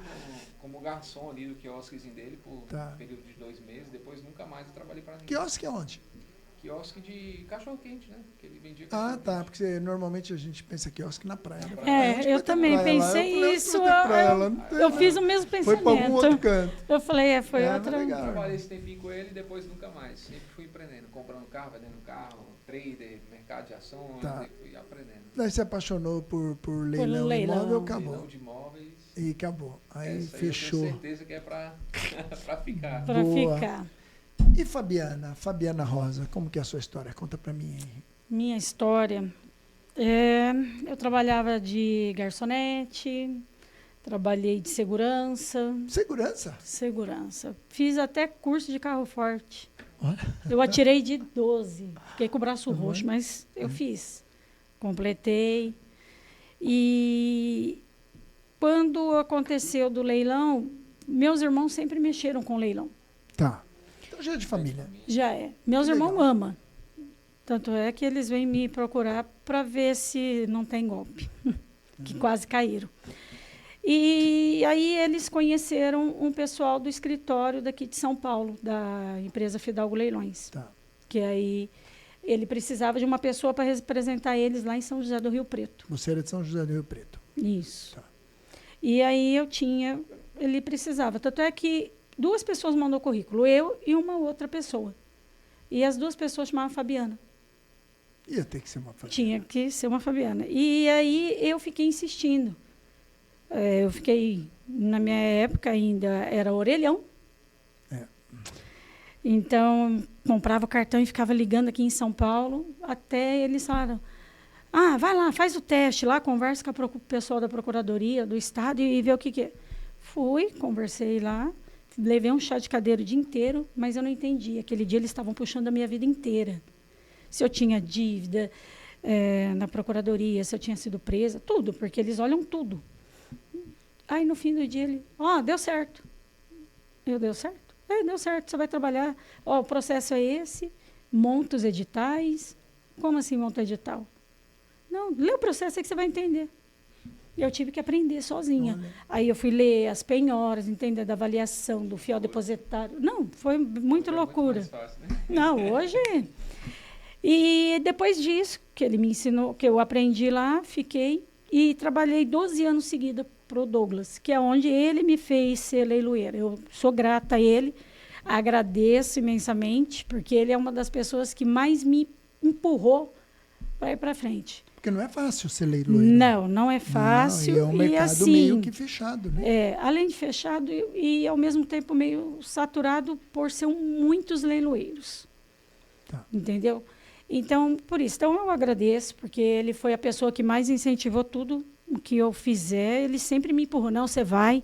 como garçom ali do quiosquezinho dele por Tá. um período de 2 meses. Depois nunca mais eu trabalhei para ninguém. Quiosque é onde? Quiosque de cachorro-quente, né? Que ele vendia Ah, cachorro-quente. tá. Porque normalmente a gente pensa quiosque na praia. Né? É, Onde eu vai ter também praia lá? pensei Eu falei, isso, onde vai ter praia lá? Não tem Eu lá. fiz o mesmo Foi para algum outro pensamento. canto. Eu falei, foi É, outra. mas legal. Trabalhei esse tempinho com ele e depois nunca mais. Sempre fui empreendendo, comprando carro, vendendo carro, trader, mercado de ações, Tá. e fui aprendendo. Daí se apaixonou por leilão, leilão. imóvel, Leilão acabou. de imóveis. E acabou. Aí Essa fechou. eu tenho certeza que é pra ficar. Pra Boa. ficar. E Fabiana Rosa, como que é a sua história? Conta pra mim aí. Minha história. Eu trabalhava de garçonete, trabalhei de segurança. Segurança? Fiz até curso de carro forte. Olha. Eu atirei de 12. Fiquei com o braço Uhum. roxo, mas eu fiz. Completei. E quando aconteceu do leilão, meus irmãos sempre mexeram com leilão. Tá. Então já é de família. Já é. Meus Que irmãos legal. amam. Tanto é que eles vêm me procurar para ver se não tem golpe. Que quase caíram. E aí eles conheceram um pessoal do escritório daqui de São Paulo, da empresa Fidalgo Leilões. Tá. Que aí ele precisava de uma pessoa para representar eles lá em São José do Rio Preto. Você era de São José do Rio Preto. Isso. Tá. E aí ele precisava. Tanto é que 2 pessoas mandou currículo, eu e uma outra pessoa. E as 2 pessoas chamavam Fabiana. Ia ter que ser uma família. Tinha que ser uma Fabiana. E aí eu fiquei insistindo. Na minha época ainda era orelhão. É. Então, comprava o cartão e ficava ligando aqui em São Paulo, até eles falaram, vai lá, faz o teste lá, conversa com o pessoal da Procuradoria, do Estado e vê o que é. Fui, conversei lá, levei um chá de cadeira o dia inteiro, mas eu não entendi. Aquele dia eles estavam puxando a minha vida inteira. Se eu tinha dívida na Procuradoria, se eu tinha sido presa, tudo, porque eles olham tudo. Aí, no fim do dia, ele, deu certo. Deu certo? Deu certo, você vai trabalhar. O processo é esse, monta os editais. Como assim monta edital? Não, lê o processo aí que você vai entender. eu tive que aprender sozinha. Olha. Aí eu fui ler as penhoras, entender da avaliação do fiel depositário. Não, foi muito loucura. Muito mais fácil, né? Não, hoje. E depois disso, que ele me ensinou, que eu aprendi lá, fiquei e trabalhei 12 anos seguidos para o Douglas, que é onde ele me fez ser leiloeira. Eu sou grata a ele, agradeço imensamente, porque ele é uma das pessoas que mais me empurrou para ir para frente. Porque não é fácil ser leiloeiro. Não é fácil. Não, e é um mercado assim, meio que fechado, né? além de fechado e, ao mesmo tempo, meio saturado por ser muitos leiloeiros. Tá. Entendeu? Então, por isso. Então, eu agradeço, porque ele foi a pessoa que mais incentivou tudo o que eu fizer. Ele sempre me empurrou. Não, você vai.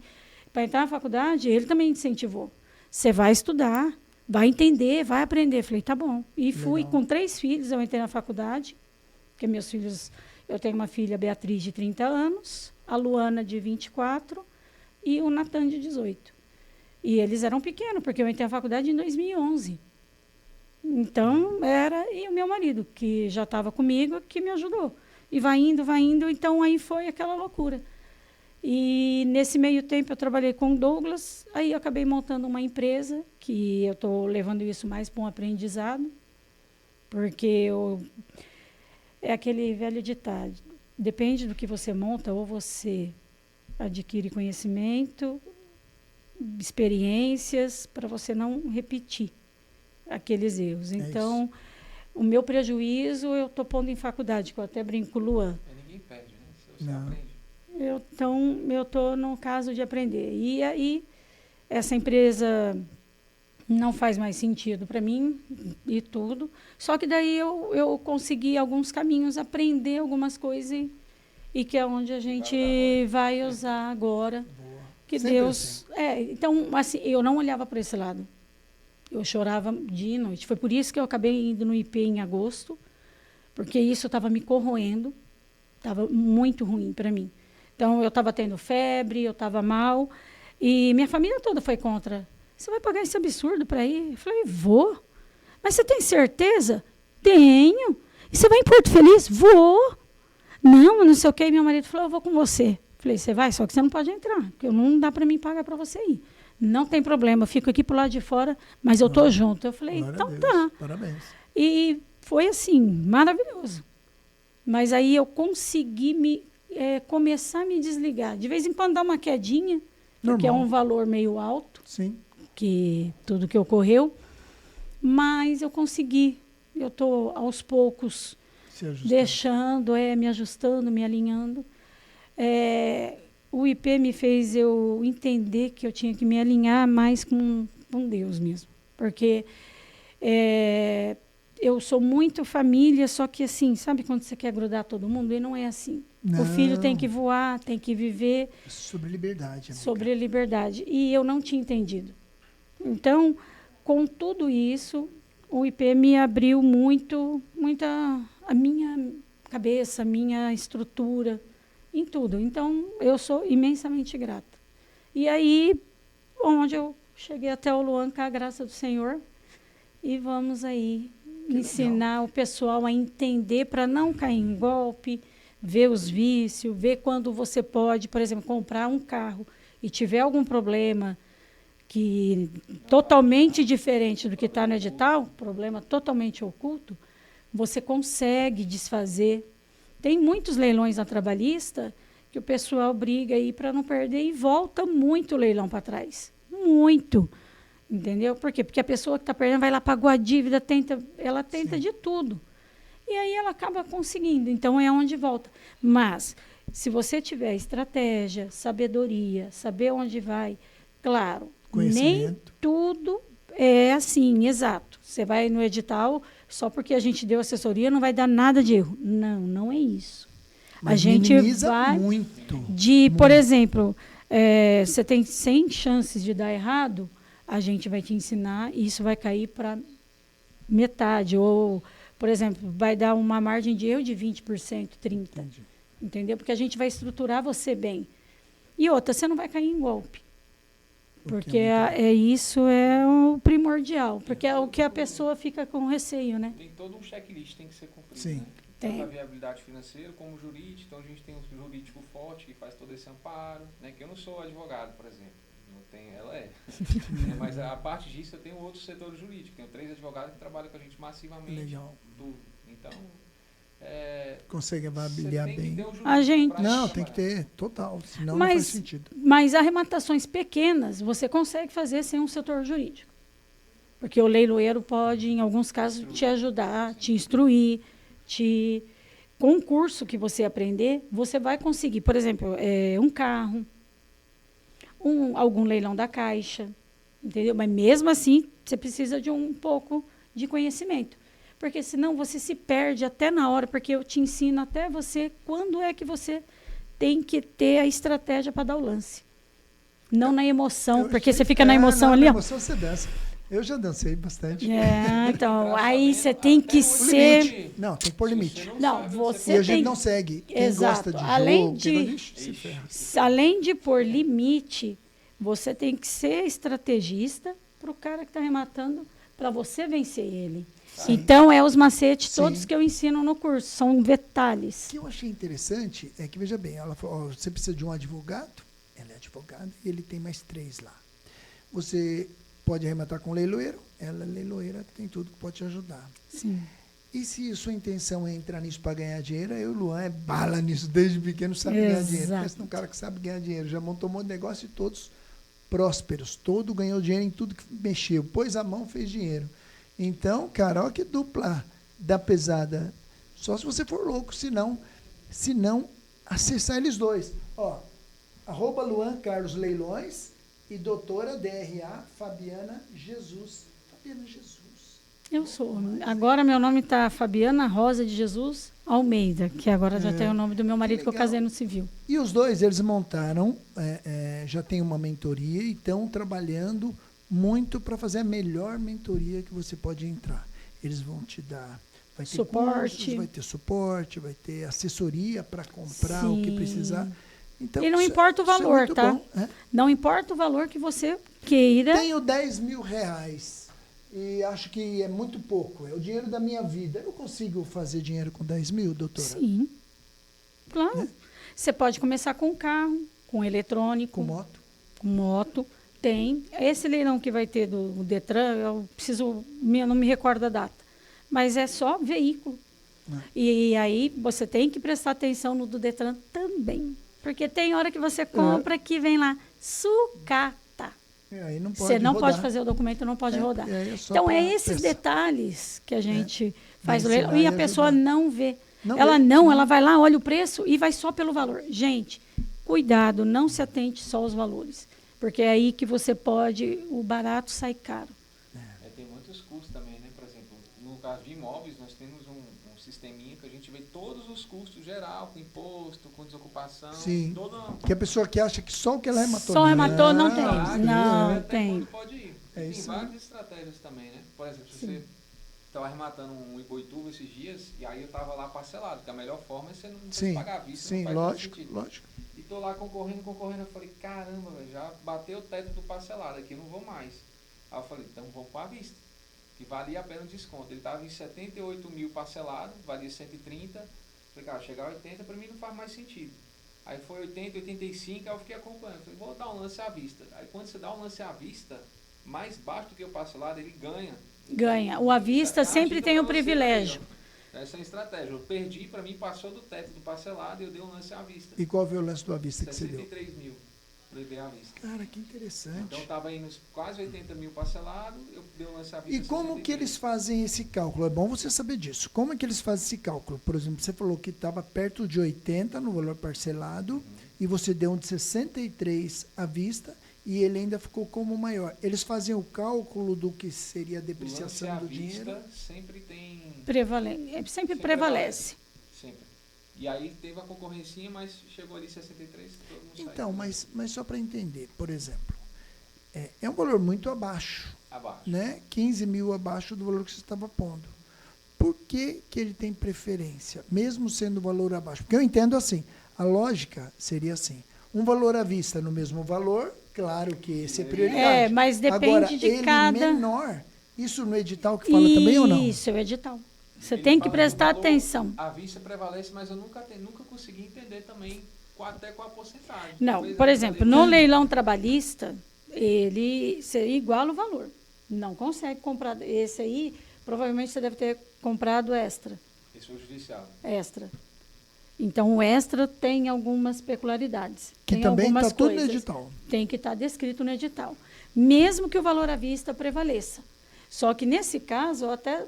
Para entrar na faculdade, ele também incentivou. Você vai estudar, vai entender, vai aprender. Falei, tá bom. E fui. Legal. Com 3 filhos, eu entrei na faculdade. Porque meus filhos... Eu tenho uma filha, Beatriz, de 30 anos, a Luana, de 24, e o Natan, de 18. E eles eram pequenos, porque eu entrei na faculdade em 2011. Então, e o meu marido, que já estava comigo, que me ajudou. E vai indo, então aí foi aquela loucura. E nesse meio tempo eu trabalhei com o Douglas, aí eu acabei montando uma empresa, que eu estou levando isso mais para um aprendizado, porque é aquele velho ditado, depende do que você monta, ou você adquire conhecimento, experiências, para você não repetir aqueles erros. Então, o meu prejuízo eu estou pondo em faculdade, que eu até brinco com o Luan. Ninguém perde, né? Se você Não. aprende. Então, eu estou no caso de aprender. E aí, essa empresa não faz mais sentido para mim e tudo. Só que daí eu consegui alguns caminhos, aprender algumas coisas e que é onde a gente vai usar agora. Boa. Que Sempre Deus... então, assim, eu não olhava para esse lado. Eu chorava dia e noite. Foi por isso que eu acabei indo no IP em agosto, porque isso estava me corroendo, estava muito ruim para mim. Então, eu estava tendo febre, eu estava mal, e minha família toda foi contra. Você vai pagar esse absurdo para ir? Eu falei, vou. Mas você tem certeza? Tenho. E você vai em Porto Feliz? Vou. Não sei o quê. E meu marido falou, eu vou com você. Eu falei, você vai? Só que você não pode entrar, porque não dá para mim pagar para você ir. Não tem problema, eu fico aqui pro lado de fora, mas eu tô junto. Eu falei, então tá. Parabéns. E foi assim, maravilhoso. Mas aí eu consegui começar a me desligar. De vez em quando dá uma quedinha, porque é um valor meio alto, Sim. que tudo que ocorreu, mas eu consegui. Eu estou aos poucos deixando, me ajustando, me alinhando. O IP me fez eu entender que eu tinha que me alinhar mais com Deus mesmo. Porque eu sou muito família, só que assim, sabe quando você quer grudar todo mundo? E não é assim. Não. O filho tem que voar, tem que viver. Sobre liberdade. Amiga. Sobre liberdade. E eu não tinha entendido. Então, com tudo isso, o IP me abriu muito a minha cabeça, a minha estrutura, em tudo. Então, eu sou imensamente grata. E aí, onde eu cheguei até o Luan, com a graça do Senhor, e vamos aí ensinar o pessoal a entender para não cair em golpe, ver os vícios, ver quando você pode, por exemplo, comprar um carro e tiver algum problema que totalmente diferente do que está no edital, problema totalmente oculto, você consegue desfazer. Tem muitos leilões na trabalhista que o pessoal briga aí para não perder e volta muito o leilão para trás. Muito. Entendeu? Por quê? Porque a pessoa que está perdendo vai lá, pagou a dívida, ela tenta de tudo. E aí ela acaba conseguindo. Então, é onde volta. Mas, se você tiver estratégia, sabedoria, saber onde vai, claro, nem tudo é assim, exato. Você vai no edital, só porque a gente deu assessoria, não vai dar nada de erro. Não é isso. Mas a gente vai muito. Por exemplo, você tem 100 chances de dar errado, a gente vai te ensinar e isso vai cair para metade. Ou, por exemplo, vai dar uma margem de erro de 20%, 30%. Entendi. Entendeu? Porque a gente vai estruturar você bem. E outra, você não vai cair em golpe. Porque isso é o primordial. Porque é o que a pessoa fica com receio, né? Tem todo um checklist que tem que ser cumprido. Sim. Né? tanto a viabilidade financeira como jurídica. Então a gente tem um jurídico forte que faz todo esse amparo, né? Que eu não sou advogado, por exemplo. Não tem, ela é. Mas a parte disso eu tenho outro setor jurídico. Tenho 3 advogados que trabalham com a gente massivamente. Legal. Tudo. Então, consegue você avaliar tem que bem. ter um jurídico A gente- pra Não, trabalhar. tem que ter, total. Senão não Mas- faz sentido. Mas arrematações pequenas você consegue fazer sem um setor jurídico. Porque o leiloeiro pode, em alguns casos, te ajudar, te instruir, com um curso que você aprender, você vai conseguir, por exemplo, um carro, algum leilão da Caixa, entendeu? Mas mesmo assim, você precisa de um pouco de conhecimento. Porque senão você se perde até na hora, porque eu te ensino até você quando é que você tem que ter a estratégia para dar o lance. Não na emoção, porque você fica na emoção ali, Na ó. emoção você dança. Eu já dancei bastante. Então, aí você tem que O ser... limite. Não, tem que pôr limite. Não, você E a gente tem... não segue. Quem Exato. gosta de Além jogo, de- quem gosta de... se ferra. Além de pôr limite, você tem que ser estrategista para o cara que está arrematando, para você vencer ele. Então, os macetes Sim. todos que eu ensino no curso, são detalhes. O que eu achei interessante é que, veja bem, ela falou, ó, você precisa de um advogado, ela é advogada, e ele tem mais 3 lá. Você pode arrematar com leiloeiro, ela é leiloeira, tem tudo que pode te ajudar. Sim. E se sua intenção é entrar nisso para ganhar dinheiro, eu e o Luan é bala nisso desde pequeno, sabe ganhar dinheiro. Exato. Pensa num cara que sabe ganhar dinheiro, já montou um monte de negócio e todos prósperos, todo ganhou dinheiro em tudo que mexeu, pôs a mão, fez dinheiro. Então, cara, olha que dupla da pesada. Só se você for louco, se não acessar eles dois. Ó, @ Luan Carlos Leilões e doutora DRA Fabiana Jesus. Fabiana Jesus. Eu sou. Agora meu nome está Fabiana Rosa de Jesus Almeida, que agora já tem o nome do meu marido que eu legal. casei no civil. E os dois, eles montaram, já tem uma mentoria e estão trabalhando muito para fazer a melhor mentoria que você pode entrar. Eles vão te dar, vai ter Suporte. cursos, vai ter suporte, vai ter assessoria para comprar o que Sim. precisar. Então, E não isso- importa o isso é valor, muito tá? bom, é. Não importa o valor que você queira. Tenho 10 mil reais e acho que é muito pouco. É o dinheiro da minha vida. Eu consigo fazer dinheiro com 10 mil, doutora? Sim. Claro. Você pode começar com carro, com eletrônico, Com moto? com moto. Tem. Esse leilão que vai ter do Detran, eu não me recordo a data. Mas é só veículo. E aí você tem que prestar atenção no do Detran também. Porque tem hora que você compra que vem lá, sucata. Aí não pode Você não rodar. pode fazer o documento, não pode rodar. E aí é só Então, pra esses pensar. detalhes que a gente faz o Vai leilão. ensinar E a e pessoa ajudar. não vê. Não ela vê. não, ela vai lá, olha o preço e vai só pelo valor. Gente, cuidado, não se atente só aos valores. Porque é aí que você pode, o barato sai caro. Tem muitos custos também, né? Por exemplo, no caso de imóveis, nós temos um sisteminha que a gente vê todos os custos geral, com imposto, com desocupação. Sim. Toda uma... Que a pessoa que acha que só o que ela rematou. Só rematou não tem. Ah, Não até tem. quando pode ir. É Tem isso várias estratégias também, né? Por exemplo, se você estava arrematando um Iboituba esses dias, e aí eu estava lá parcelado, que a melhor forma é você não Sim, pagar a vista. sim, não faz muito lógico, sentido. lógico. E tô lá concorrendo, eu falei, caramba, velho, já bateu o teto do parcelado aqui, eu não vou mais. Aí eu falei, então vamos para a vista, que valia a pena o desconto. Ele estava em 78 mil parcelado, valia 130. Falei, cara, chegar a 80 para mim não faz mais sentido. Aí foi 80, 85, aí eu fiquei acompanhando. Falei, vou dar um lance à vista. Aí quando você dá um lance à vista, mais baixo do que o parcelado, ele ganha. Ganha. O à vista Então, sempre dica tem pra o você privilégio. aí, ó. Essa é a estratégia. Eu perdi, para mim passou do teto do parcelado e eu dei um lance à vista. E qual foi o lance do à vista que você deu? 63 mil. Levei à vista. Cara, que interessante. Então estava indo quase 80 mil parcelado, eu dei um lance à vista. E como que 63. eles fazem esse cálculo? É bom você saber disso. Como é que eles fazem esse cálculo? Por exemplo, você falou que estava perto de 80 no valor parcelado e você deu um de 63 à vista e ele ainda ficou como maior. Eles fazem o cálculo do que seria a O depreciação lance à do dinheiro? vista sempre tem... Sempre prevalece. Sempre. E aí teve a concorrencinha, mas chegou ali 63, todo mundo saiu. Então, mas só para entender, por exemplo, é um valor muito abaixo, Abaixo. né? 15 mil abaixo do valor que você estava pondo. Por que que ele tem preferência, mesmo sendo o valor abaixo? Porque eu entendo assim, a lógica seria assim, um valor à vista no mesmo valor, claro que esse é prioridade. Mas depende Agora, de ele cada... menor, isso no edital que fala também ou não? Isso, é o edital. Você Ele tem que fala prestar valor atenção. à vista prevalece, mas eu nunca consegui entender também até qual a porcentagem. Não, Talvez por a exemplo, validade- no leilão trabalhista, ele seria igual o valor. Não consegue comprar. Esse aí, provavelmente você deve ter comprado extra. Esse foi o judicial. Extra. Então, o extra tem algumas peculiaridades. Que tem também algumas está tudo no coisas. edital. Tem que estar descrito no edital. Mesmo que o valor à vista prevaleça. Só que, nesse caso, eu até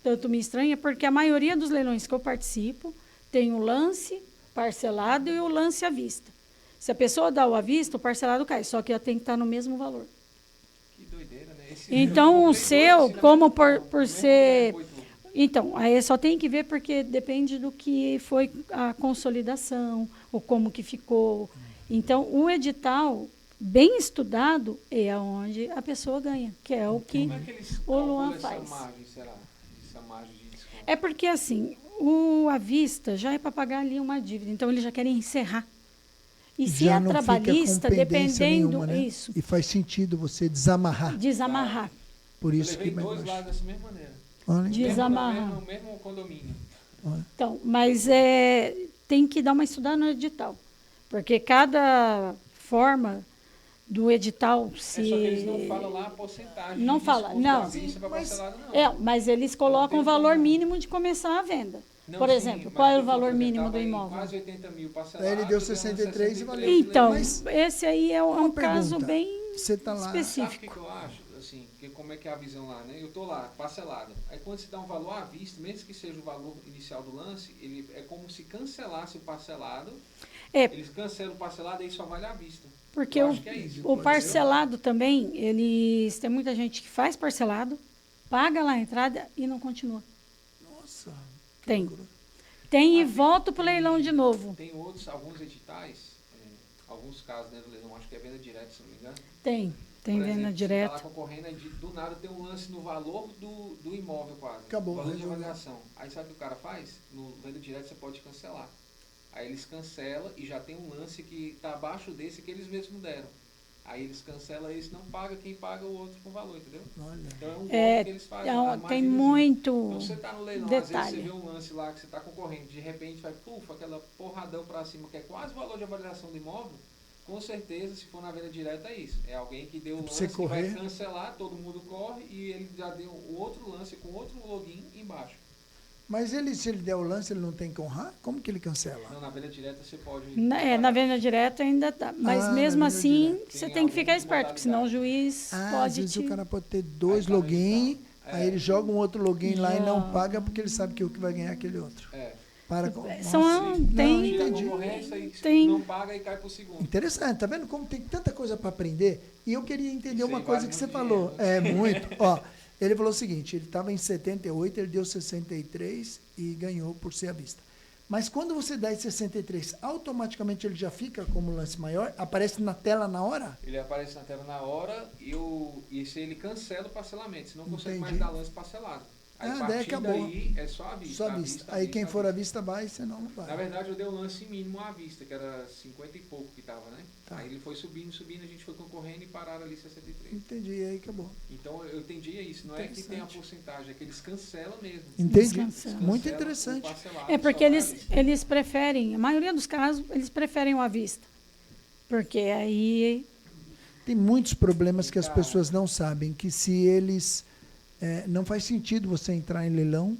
tanto me estranha, porque a maioria dos leilões que eu participo tem o lance parcelado e o lance à vista. Se a pessoa dá o à vista, o parcelado cai, só que ela tem que estar no mesmo valor. Que doideira, né? Então, eu o comprei seu, dois, assim, na como mesma- por no mesmo ser... lugar, foi tudo. Então, aí só tem que ver porque depende do que foi a consolidação, ou como que ficou. Então, o edital, bem estudado, é onde a pessoa ganha, que é o que Como é que eles o Luan calculam faz. essa margem, será? Essa margem de desconto? É porque, assim, o à vista já é para pagar ali uma dívida, então eles já querem encerrar. E se Já é não fica trabalhista, com pendência dependendo, nenhuma, né? isso, E faz sentido você desamarrar. desamarrar. Por Eu isso levei que mais dois lá baixo. dessa mesma maneira. Olha, Desamarrar. No mesmo condomínio. olha. Então, mas tem que dar uma estudada no edital, porque cada forma do edital se... É só que eles não falam lá a porcentagem. Não de fala, desconto não. à vista pra Mas- parcelado, não. mas eles colocam o Não tem valor como. mínimo de começar a venda. Não, Por sim, exemplo, mas qual é eu o tô valor falando, mínimo tava do em imóvel? Quase 80 mil parcelado. Aí ele deu eu dei uns 63 e valeu. Então, Mas- esse aí é Uma um caso pergunta. bem Você tá lá. específico. Sabe o que eu acho? Assim, que como é que é a visão lá, né? Eu tô lá, parcelado. Aí quando se dá um valor à vista, mesmo que seja o valor inicial do lance, ele é como se cancelasse o parcelado. É, Eles cancelam o parcelado e aí só vale à vista. porque Eu o, acho que é isso, o pode parcelado também, tem muita gente que faz parcelado, paga lá a entrada e não continua. Nossa. que Tem. loucura. Tem e Ah, volta pro leilão de novo. Tem alguns editais, alguns casos, né, do leilão, acho que é venda direta, se não me engano. Tem Por venda exemplo, Você direta. tá lá concorrendo, aí do nada tem um lance no valor do imóvel quase. Acabou, O valor de resolveu. avaliação. Aí sabe o que o cara faz? No venda direta você pode cancelar. Aí eles cancelam e já tem um lance que está abaixo desse que eles mesmos deram. Aí eles cancelam esse, não paga, quem paga o outro com valor, entendeu? Olha. Então é um golpe É, que eles fazem. Então, a tem margenzinha. muito Então você tá no leilão, às vezes detalhe. você vê um lance lá que você está concorrendo, de repente vai, puf, aquela porradão para cima, que é quase o valor de avaliação do imóvel. Com certeza, se for na venda direta, é isso. É alguém que deu o Você lance, que vai correr. cancelar, todo mundo corre e ele já deu o outro lance com outro login embaixo. Mas se ele der o lance, ele não tem que honrar? Como que ele cancela? Não, na venda direta você pode... Na venda direta ainda tá. Mas Ah, mesmo na venda assim, direta. você Tem tem que ficar algumas esperto, porque senão o juiz Às pode vezes te... o cara pode ter dois Aí tá no login, edital. aí ele joga um outro login lá e Já. não paga porque ele sabe que o que vai ganhar é aquele outro. É. Para com... São- Nossa. Sim. tem- Tira a entendi. concorrência e Tem- não paga e cai pro segundo. Interessante, tá vendo como tem tanta coisa para aprender? E eu queria entender Isso uma aí coisa vale que você muito falou. dinheiro, É, muito. Ó, ele falou o seguinte, ele estava em 78, ele deu 63 e ganhou por ser à vista. Mas quando você dá esse 63, automaticamente ele já fica como lance maior? Aparece na tela na hora? Ele aparece na tela na hora e se ele cancela o parcelamento, você não consegue mais Entendi. dar lance parcelado. Aí Ah, a daí partir acabou. daí é só à vista. Só à à vista. à Aí quem à for à vista vai, senão não Na vai. verdade, eu dei o lance mínimo à vista, que era 50 e pouco que tava, né? Tá. Aí ele foi subindo, a gente foi concorrendo e pararam ali 63. Entendi, aí acabou. Então eu entendi isso, não é que tem a Interessante. porcentagem, é que eles cancelam mesmo. Entendi. cancelam. Muito Cancelam o interessante. parcelado, É só porque vai à vista. eles preferem, a maioria dos casos, eles preferem o à vista. Porque aí Tem muitos problemas que as Cara. pessoas não sabem, que se eles... não faz sentido você entrar em leilão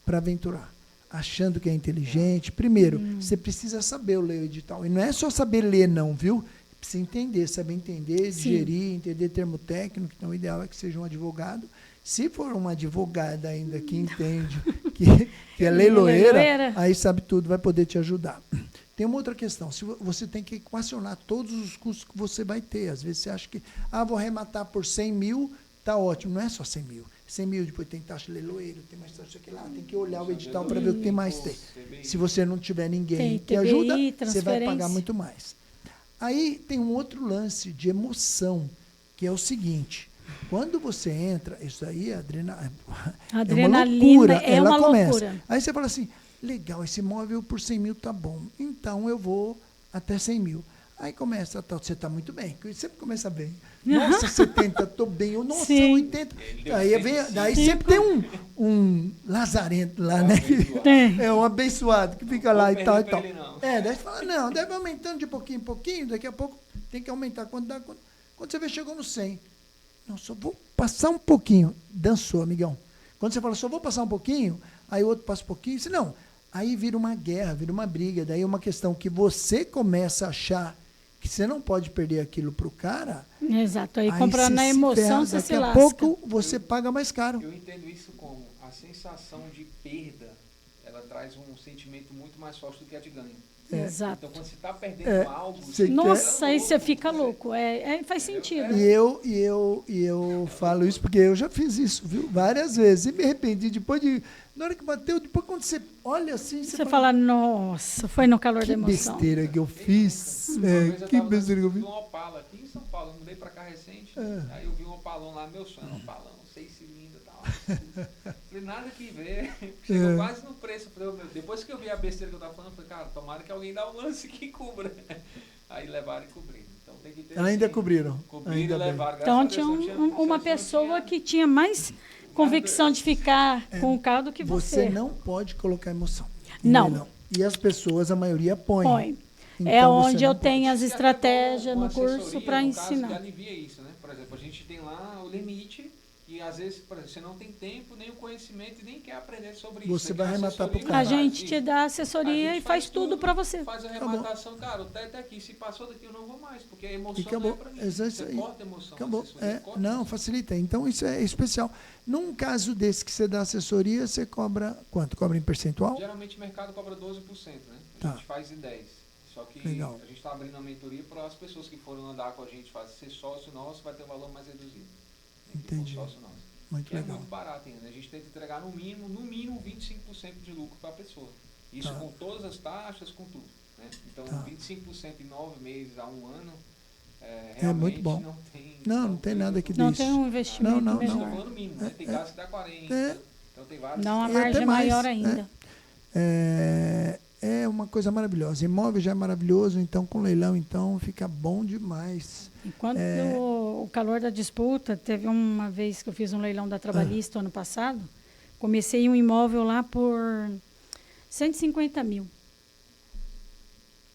para aventurar, achando que é inteligente. Primeiro, você precisa saber ler o edital. E não é só saber ler, não, viu? Precisa entender, saber entender, Sim. digerir, entender termo técnico. Então, o ideal é que seja um advogado. Se for uma advogada ainda que entende, que é leiloeira, Leiloeira. aí sabe tudo, vai poder te ajudar. Tem uma outra questão. Se você tem que equacionar todos os custos que você vai ter. Às vezes você acha que, vou arrematar por 100 mil, tá ótimo. Não é só 100 mil. 100 mil, depois tem taxa de leiloeiro, tem mais taxa aqui lá, tem que olhar o edital para ver o que tem mais tem. Se você não tiver ninguém Tem que TBI, ajuda, você vai transferência. pagar muito mais. Aí tem um outro lance de emoção, que é o seguinte. Quando você entra, isso aí é Adrenalina é ela uma começa. loucura. Aí você fala assim, legal, esse imóvel por 100 mil tá bom, então eu vou até 100 mil. Aí começa, você está muito bem, sempre começa bem. Nossa, 70, estou bem. Nossa, Sim. 80. Ele deu Aí, 105. daí sempre tem lazarento lá, né? Tem. É um abençoado que fica lá e tal e tal. Ele não. Daí você fala, não, deve aumentando de pouquinho em pouquinho, daqui a pouco tem que aumentar. Quando você vê, chegou no 100. Não, só vou passar um pouquinho. Dançou, amigão. Quando você fala, só vou passar um pouquinho, aí o outro passa um pouquinho, você não. Aí vira uma guerra, vira uma briga. Daí é uma questão que você começa a achar que você não pode perder aquilo pro cara. Exato. Aí Aí comprando você na se emoção, ferra, você daqui se a lasca. pouco você paga mais caro. Eu entendo isso como a sensação de perda, ela traz um sentimento muito mais forte do que a de ganho. Exato. Então, quando você está perdendo É, algo, você quer- Nossa, aí você louco, fica louco. Faz sentido. E eu falo isso porque eu já fiz isso, viu? Várias vezes. E me arrependi depois de. Na hora que bateu, depois quando você olha assim, Você fala, nossa, foi no calor da que emoção. besteira que eu fiz. Uma vez eu Que tava besteira que eu vi fiz. um Opala aqui em São Paulo, eu mudei pra cá recente, É. aí eu vi um Opalão lá, meu sonho, um Opalão, 6 cilindros e tal. Falei, nada que ver, chegou quase no preço. Eu falei, meu, depois que eu vi a besteira que eu tava falando, eu falei, cara, tomara que alguém dá um lance que cubra. Aí levaram e cobriram. Então tem que ter. Ainda assim, cobriram. Cobriram Ainda e bem. levaram. Então Graças a tinha Deus, não uma não pessoa tinha- que tinha mais convicção de ficar com o carro do que Você você. não pode colocar emoção. em Não. leilão. E as pessoas, a maioria, põe. Põe. Então, É você onde eu não tenho pode. as Isso que estratégias até uma no curso assessoria, para no caso, que ensinar. alivia isso, né? Por exemplo, a gente tem lá o limite e às vezes, por exemplo, você não tem tempo, nem o conhecimento e nem quer aprender sobre isso. Você Você vai quer arrematar assessoria, pro cara. A gente faz te isso. dá A assessoria gente e faz tudo para você. Faz a Acabou. arrematação, cara, o teto é aqui, se passou daqui eu não vou mais, porque a emoção E acabou. não é pra mim. Exato, Você aí. corta a emoção. Acabou. a assessoria corta a Não, emoção. facilita. Então, isso é especial. Num caso desse que você dá assessoria, você cobra quanto? Cobra em percentual? Geralmente o mercado cobra 12%, né? A Tá. gente faz em 10%. Só que Legal. a gente está abrindo a mentoria para as pessoas que foram andar com a gente, ser sócio nosso, vai ter um valor mais reduzido. Né? Que for Entendi. sócio nosso. Muito Que é legal. muito barato ainda. Né? A gente tenta entregar no mínimo 25% de lucro para a pessoa. Isso Tá. com todas as taxas, com tudo. Né? Então, Tá. 25% em 9 meses a um ano, muito bom. não tem... Não tem nada que Não disso. tem um investimento Não, não. Estou melhor. falando mínimo, né? Tem casos que dá 40%. É. Então tem vários... Não, a até margem é mais, maior né? ainda. É uma coisa maravilhosa. Imóvel já é maravilhoso, então com leilão então fica bom demais. Enquanto o calor da disputa, teve uma vez que eu fiz um leilão da Trabalhista ano passado, comecei um imóvel lá por 150 mil.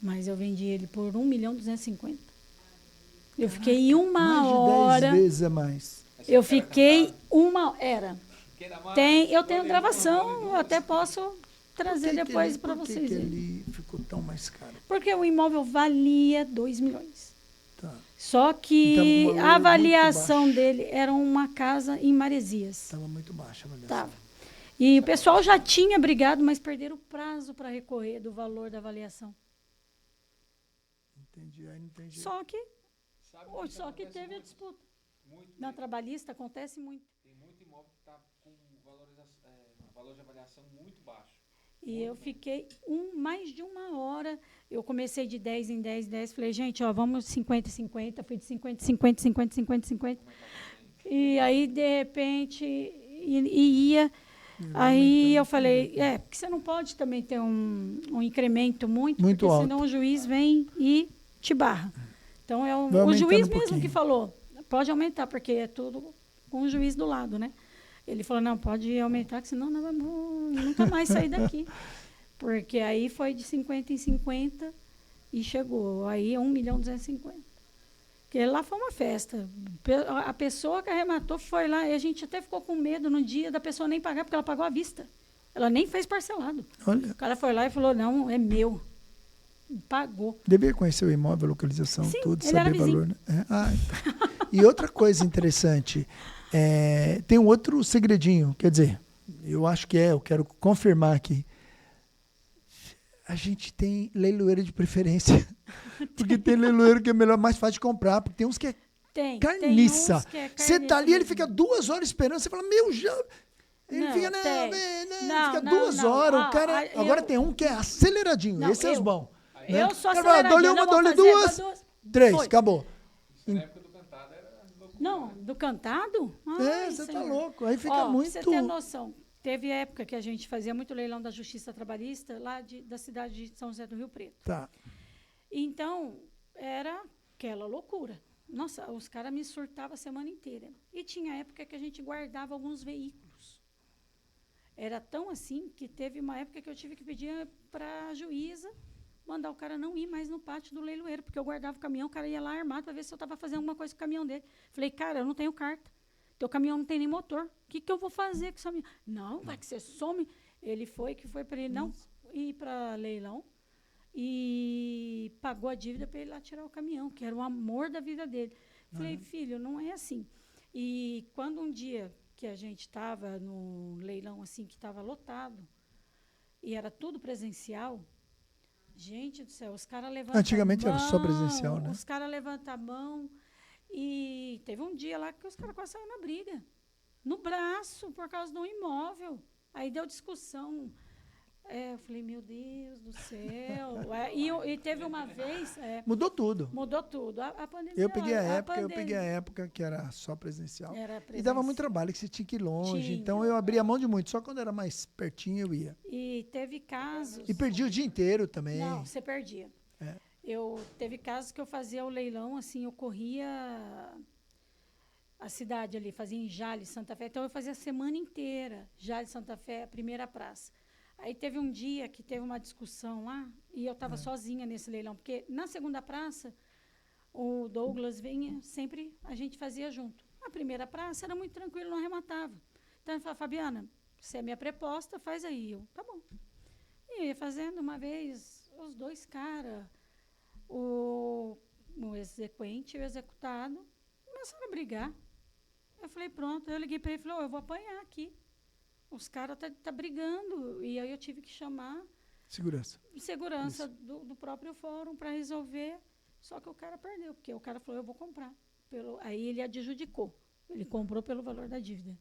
Mas eu vendi ele por 1.250.000. Eu fiquei uma Mais de hora. 10 vezes a mais. Eu fiquei uma. Era. Quem dá mais, Eu tenho vale gravação, uma, eu vale até duas. posso trazer depois para Por que vocês que verem. ele ficou tão mais caro? Porque o imóvel valia 2 milhões. Tá. Só Então, que um valor a muito avaliação baixo. dele era uma casa em Maresias. Estava muito baixa a avaliação. Tava. E o pessoal já tinha brigado, mas perderam o prazo para recorrer do valor da avaliação. Entendi, aí não tem jeito. Só que Sabe hoje só que acontece teve a muito? disputa. Muito Na mesmo. Trabalhista acontece muito. Tem muito imóvel que está com valor de avaliação muito baixo. E eu fiquei mais de uma hora. Eu comecei de 10 em 10, 10. Falei, gente, ó, vamos 50 e 50. Fui de 50, 50, 50, 50, 50. E aí, de repente, ia. Aí eu falei, porque você não pode também ter um incremento muito porque alto. senão o juiz vem e te barra. Então, Vai o aumentando juiz um mesmo pouquinho. que falou, pode aumentar, porque é tudo com o juiz do lado, né? Ele falou, não, pode aumentar, que senão nós vamos nunca mais sair daqui. Porque aí foi de 50 em 50 e chegou. Aí 1.250.000. Porque lá foi uma festa. A pessoa que arrematou foi lá, e a gente até ficou com medo no dia da pessoa nem pagar, porque ela pagou à vista. Ela nem fez parcelado. Olha, O cara foi lá e falou, não, é meu. Pagou. devia conhecer o imóvel, a localização, Sim, tudo, ele era saber o valor, né? vizinho. Então. E outra coisa interessante, tem um outro segredinho, quer dizer, eu acho que eu quero confirmar aqui. A gente tem leiloeiro de preferência. Porque tem leiloeiro que é melhor, mais fácil de comprar, porque tem uns que é Tem. carniça. Tem uns que é Você tá ali, carniça ele fica 2 horas esperando, você fala, meu, já... Ele Não, fica, tem. ele Não, fica não, 2 não. horas, o cara... Eu- Agora tem um que é aceleradinho, Não, esse é os bons. né? Eu sou O cara fala, aceleradinha, dou-lhe não uma, vou dou-lhe fazer, 2, mas 3, Foi. acabou. Na época do cantado era loucura. Não, do cantado? Ai, Você tá Senhor. louco, aí fica Ó, muito... pra você ter noção, teve época que a gente fazia muito leilão da Justiça Trabalhista lá da cidade de São José do Rio Preto. Tá, Então, era aquela loucura. Nossa, os caras me surtavam a semana inteira. E tinha época que a gente guardava alguns veículos. Era tão assim que teve uma época que eu tive que pedir para a juíza mandar o cara não ir mais no pátio do leiloeiro, porque eu guardava o caminhão, o cara ia lá armado para ver se eu estava fazendo alguma coisa com o caminhão dele. Falei, cara, eu não tenho carta. Teu caminhão não tem nem motor. O que eu vou fazer com esse caminhão? Não, vai que você some. Ele foi para ele não ir para leilão e pagou a dívida para ele lá tirar o caminhão, que era o amor da vida dele. Falei, filho, não é assim. E quando um dia que a gente estava no leilão assim, que estava lotado, e era tudo presencial, gente do céu, os caras levantam Antigamente a mão, era só presencial, né? os caras levantam a mão, e teve um dia lá que os caras quase saíram na briga, no braço, por causa de um imóvel. Aí deu discussão. Eu falei, meu Deus do céu. E teve uma vez... Mudou tudo. Mudou tudo. A pandemia... Eu peguei a época que era só presencial. Era E dava presencial. muito trabalho, que você tinha que ir longe. Tinha. Então eu abria mão de muito. Só quando era mais pertinho eu ia. E teve casos... E perdi o dia inteiro também. Não, você perdia. É. Teve casos que eu fazia o leilão, assim, eu corria a cidade ali, fazia em Jales, Santa Fé. Então eu fazia a semana inteira, Jales, Santa Fé, primeira praça. Aí teve um dia que teve uma discussão lá, e eu estava sozinha nesse leilão, porque na segunda praça, o Douglas vinha, sempre a gente fazia junto. A primeira praça era muito tranquilo, não arrematava. Então ele falou, Fabiana, você é minha preposta, faz aí. Eu, tá bom. E eu ia fazendo uma vez, os dois caras, o exequente e o executado, começaram a brigar. Eu falei, pronto. Eu liguei para ele e falei, eu vou apanhar aqui. Os caras tá brigando. E aí eu tive que chamar segurança do próprio fórum para resolver. Só que o cara perdeu, porque o cara falou, eu vou comprar. Aí ele adjudicou. Ele comprou pelo valor da dívida.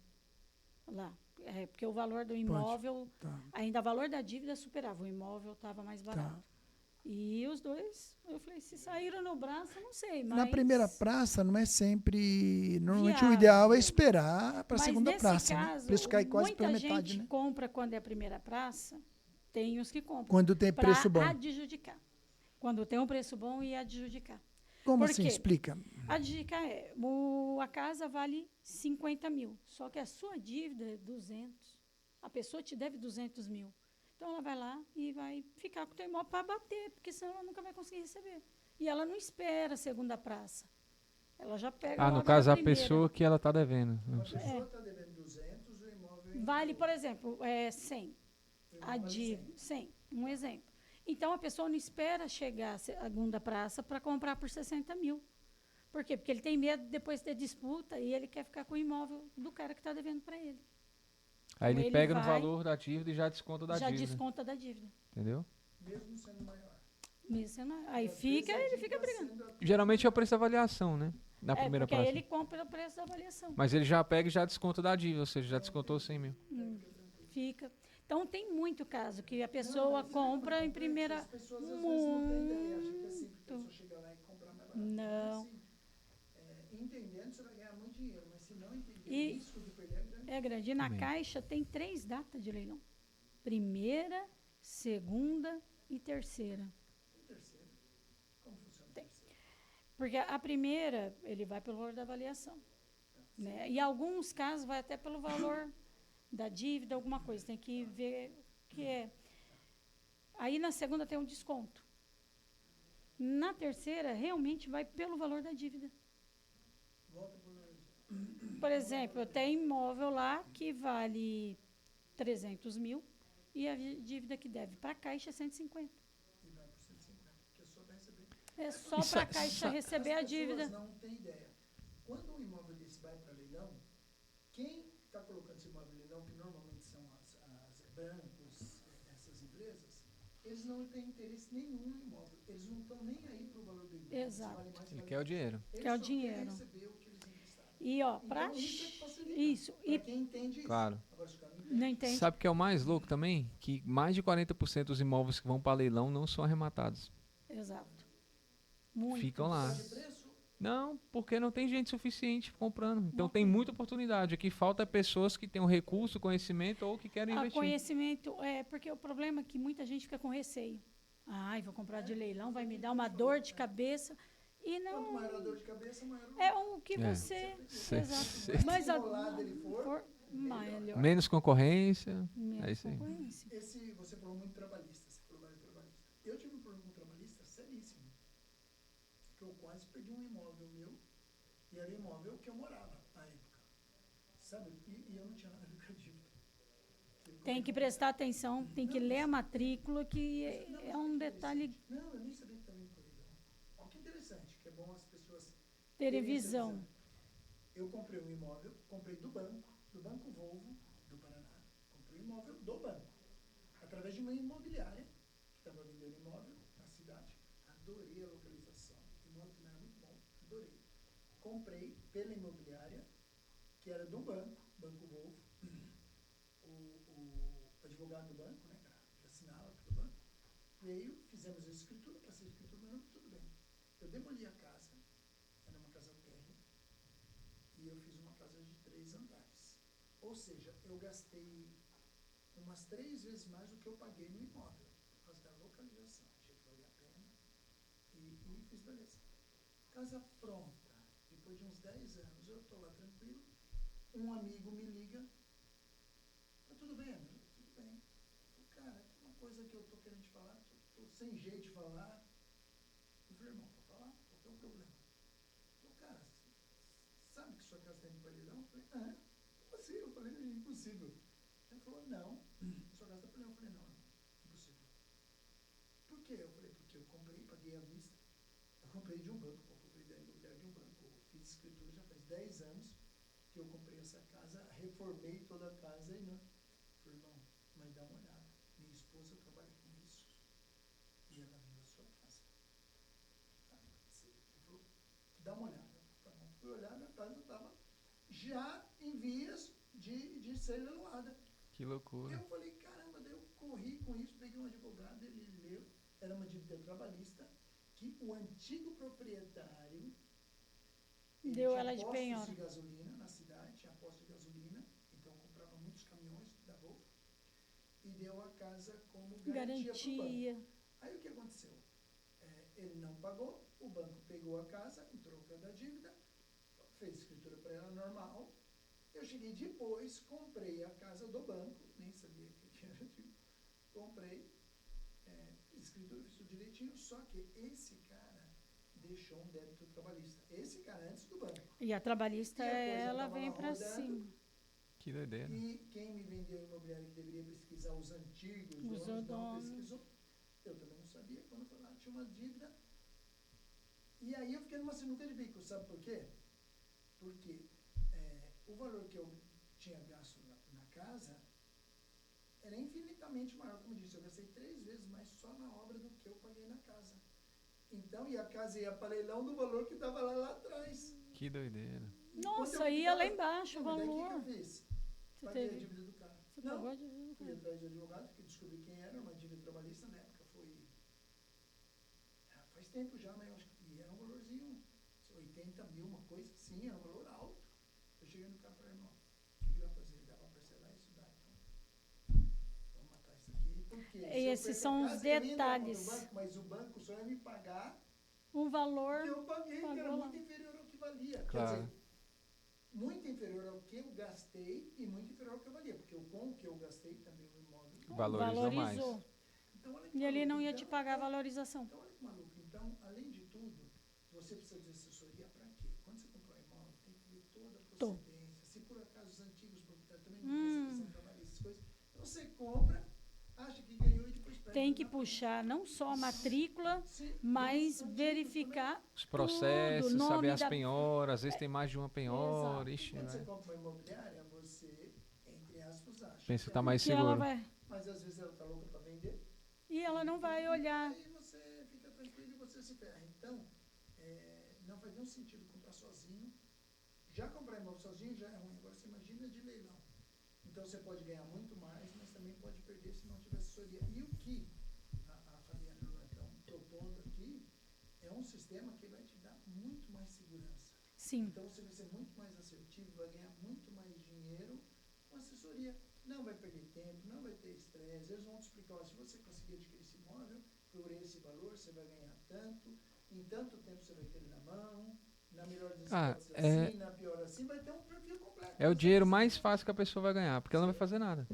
Lá. Porque o valor do imóvel, ainda o valor da dívida superava. O imóvel estava mais barato. E os dois, eu falei, se saíram no braço, eu não sei. Mas na primeira praça não é sempre... Normalmente viável. O ideal é esperar para a segunda nesse praça. caso, Né? Preço cai quase pela metade. Muita gente Né? compra quando é a primeira praça, tem os que compram. Quando tem preço bom. Para adjudicar. Quando tem um preço bom e adjudicar. Como Por assim? quê? Explica. Adjudicar a casa vale 50 mil, só que a sua dívida é 200. A pessoa te deve 200 mil. Então, ela vai lá e vai ficar com o teu imóvel para bater, porque senão ela nunca vai conseguir receber. E ela não espera a segunda praça. Ela já pega no logo caso, na a primeira. pessoa que ela está devendo. A pessoa está devendo 200, o imóvel... Vale, por exemplo, 100. A dívida, 100. Um exemplo. Então, a pessoa não espera chegar à segunda praça para comprar por 60 mil. Por quê? Porque ele tem medo depois de ter disputa e ele quer ficar com o imóvel do cara que está devendo para ele. Aí Então, ele pega no valor da dívida e já desconta da dívida. Já desconta da dívida. Entendeu? Mesmo sendo maior. Aí ele fica brigando. Geralmente é o preço da avaliação, né? Na primeira porque praça. aí ele compra o preço da avaliação. Mas ele já pega e já desconta da dívida, ou seja, já descontou 100 mil. Fica. Então, tem muito caso que a pessoa compra em primeira... As pessoas às vezes não têm ideia, acham que é assim, que a pessoa chega lá e compra mais barato. Não. Assim, entendendo, você vai ganhar muito dinheiro, mas se não entender, E o risco de perder é grande. é grande. E na Também. Caixa tem 3 datas de leilão. Primeira, segunda e terceira. Terceiro, como funciona o terceiro? Porque a primeira, ele vai pelo valor da avaliação. Né? E alguns casos vai até pelo valor da dívida, alguma coisa. Tem que ver o que é. Aí na segunda tem um desconto. Na terceira, realmente vai pelo valor da dívida. Volta por... Por exemplo, eu tenho imóvel lá que vale 300 mil e a dívida que deve para a Caixa é 150. E vai por 150, porque só vai receber. É só Isso para a é- Caixa receber a dívida. As pessoas não têm ideia. Quando um imóvel desse vai para leilão, quem está colocando esse imóvel em leilão, que normalmente são as bancos, essas empresas, eles não têm interesse nenhum no imóvel. Eles não estão nem aí para o valor do imóvel. Exato. Vale mais, Ele vale quer o menos. dinheiro. Eles Quer o só dinheiro. querem receber o que eles emprestaram. E, ó, Então, para isso é que facilita. isso. Para E quem entende isso. Claro. Agora, se o cara não entende, não entende. Sabe o que é o mais louco também? Que mais de 40% dos imóveis que vão para leilão não são arrematados. Exato. Muito. Ficam lá. de preço, Não, porque não tem gente suficiente comprando. Então Não tem tem. muita oportunidade. Aqui falta pessoas que tenham recurso, conhecimento ou que querem A investir. conhecimento, porque o problema é que muita gente fica com receio. Ai, vou comprar de leilão, vai me dar uma dor de cabeça. E quanto não. maior a dor de cabeça, maior o É o que É. você. Cê- Exato. cê- Mas enrolado ele for, Melhor. Menos concorrência. Menos É isso aí. concorrência. Você falou muito trabalhista, você falou vários trabalhistas. Eu tive um problema com trabalhista seríssimo. Que eu quase perdi um imóvel meu, e era o imóvel que eu morava na época. Sabe? E eu não tinha nada a ver com a dívida. Tem que prestar atenção, tem que ler a matrícula, que é um detalhe, Não, eu nem sabia que estava incluído. Olha que interessante, que é bom as pessoas ter terem essa visão. Eu comprei um imóvel, comprei do Banco Volvo do Paraná. Comprei um imóvel do banco, através de uma imobiliária que estava vendendo imóvel na cidade. Adorei a localização. O imóvel também era muito bom, adorei. Comprei pela imobiliária, que era do banco, Banco Volvo. O advogado do banco, né, que assinava pelo banco, veio, fizemos a escritura, passei a escritura, meu nome, tudo bem. Eu demoli a casa, era uma casa térrea, e eu fiz uma casa de 3 andares. Ou seja, eu gastei umas 3 vezes mais do que eu paguei no imóvel, por causa da localização. Achei que valia a pena e fiz beleza. Casa pronta, depois de uns 10 anos, eu estou lá tranquilo, um amigo me liga, tá tudo bem, amigo? Tudo bem. Cara, tem uma coisa que eu tô querendo te falar, tô sem jeito de falar. Eu falei, irmão, pode falar? Qual que é o problema? Ele falou, cara, sabe que sua casa está indo para leilão? Eu falei, como assim? Eu falei, é impossível. Ele falou, não, sua casa está para leilão. Eu falei, não, impossível. Por quê? Eu falei, porque eu comprei, paguei à vista. Eu comprei de um banco, eu comprei da imobiliária de um banco. Eu fiz escritura já faz 10 anos que eu comprei essa casa, reformei toda a casa e não. Eu falei, irmão, mas dá uma olhada. Minha esposa trabalha com isso e ela viu a sua casa. Ele falou, dá uma olhada. Fui olhar, minha casa estava já em vias de ser leiloada. Que loucura. Eu falei, caramba, daí eu corri com isso, peguei um advogado, ele leu, era uma dívida trabalhista, que o antigo proprietário ele Deu tinha ela de postos penhora. de gasolina na cidade, tinha postos de gasolina, então comprava muitos caminhões da Volvo, e deu a casa como garantia para o banco. Garantia. Aí o que aconteceu? Ele não pagou, o banco pegou a casa em troca da dívida, fez escritura para ela normal. Eu cheguei depois, comprei a casa do banco, nem sabia que era dívida, comprei, fiz escritura, fiz tudo direitinho, só que esse cara deixou um débito trabalhista. Esse cara antes do banco. E a trabalhista, E a coisa ela tava vem lá para rodando. cima. Que doideira. E quem me vendeu a imobiliária que deveria pesquisar os antigos Os donos, não donos. pesquisou. Eu também não sabia. Quando eu fui lá, tinha uma dívida. E aí eu fiquei numa sinuca de bico. Sabe por quê? Porque o valor que eu tinha gasto na casa era infinitamente maior. Como eu disse, eu gastei 3 vezes mais só na obra do que eu paguei na casa. Então, e a casa ia para leilão do valor que estava lá atrás. Que doideira. E Nossa, quando eu ia lá ficava- embaixo o Não, mas daí valor. o que eu fiz? Você Paguei a teve. dívida do cara. Você Não, pagou a dívida? fui atrás do advogado, que descobri quem era, uma dívida trabalhista na época foi. Faz tempo já, mas eu acho que era um valorzinho, 80 mil, uma coisa assim, era um valor alto. Eu cheguei no cara e falei, irmão, o que vai fazer? Dá pra parcelar isso? Dá, então. Vamos matar isso aqui. Porque E esses são os detalhes. mas o banco só ia me pagar Um o valor. que eu paguei, que era pagou lá. muito inferior ao que valia. Claro. Quer dizer, muito inferior ao que eu gastei e muito inferior ao que eu valia, porque com o que eu gastei também o imóvel Valorizou mais. Então, olha que E ele maluco. não ia Então, te pagar a valorização. Então, olha que maluco. Então, além de tudo, você precisa de assessoria para quê? Quando você comprar um imóvel, tem que ver toda a procedência. Se por acaso os antigos proprietários também não têm essa questão trabalhista, essas coisas, você compra, acha que ganhou e depois perde. Tem que puxar não só a matrícula, Sim, mas antigos verificar Os processos, tudo, saber nome as da- penhoras, às vezes tem mais de uma penhora. Exato. E Ixi, quando você vai. compra uma imobiliária, você, entre aspas, acha Pensa que é tá mais que ela seguro. vai. mas às vezes ela está louca para vender. E ela não vai olhar. Aí você fica tranquilo e você se ferra. Então, não faz nenhum sentido comprar sozinho. Já comprar imóvel sozinho já é ruim. Agora você imagina de leilão. Então você pode ganhar muito mais, mas também pode perder se não tiver assessoria. E o que a Fabiana e o Natan estão propondo aqui é um sistema que vai te dar muito mais segurança. Sim. Então você vai ser muito mais assertivo, vai ganhar muito mais dinheiro com assessoria. Não vai perder tempo, não vai ter estresse. Eles vão te explicar, ó, se você conseguir adquirir esse imóvel por esse valor, você vai ganhar tanto, em tanto tempo você vai ter ele na mão, na melhor das hipóteses assim, na pior assim, vai ter um perfil completo. É o dinheiro mais fácil que a pessoa vai ganhar, porque ela não vai fazer nada.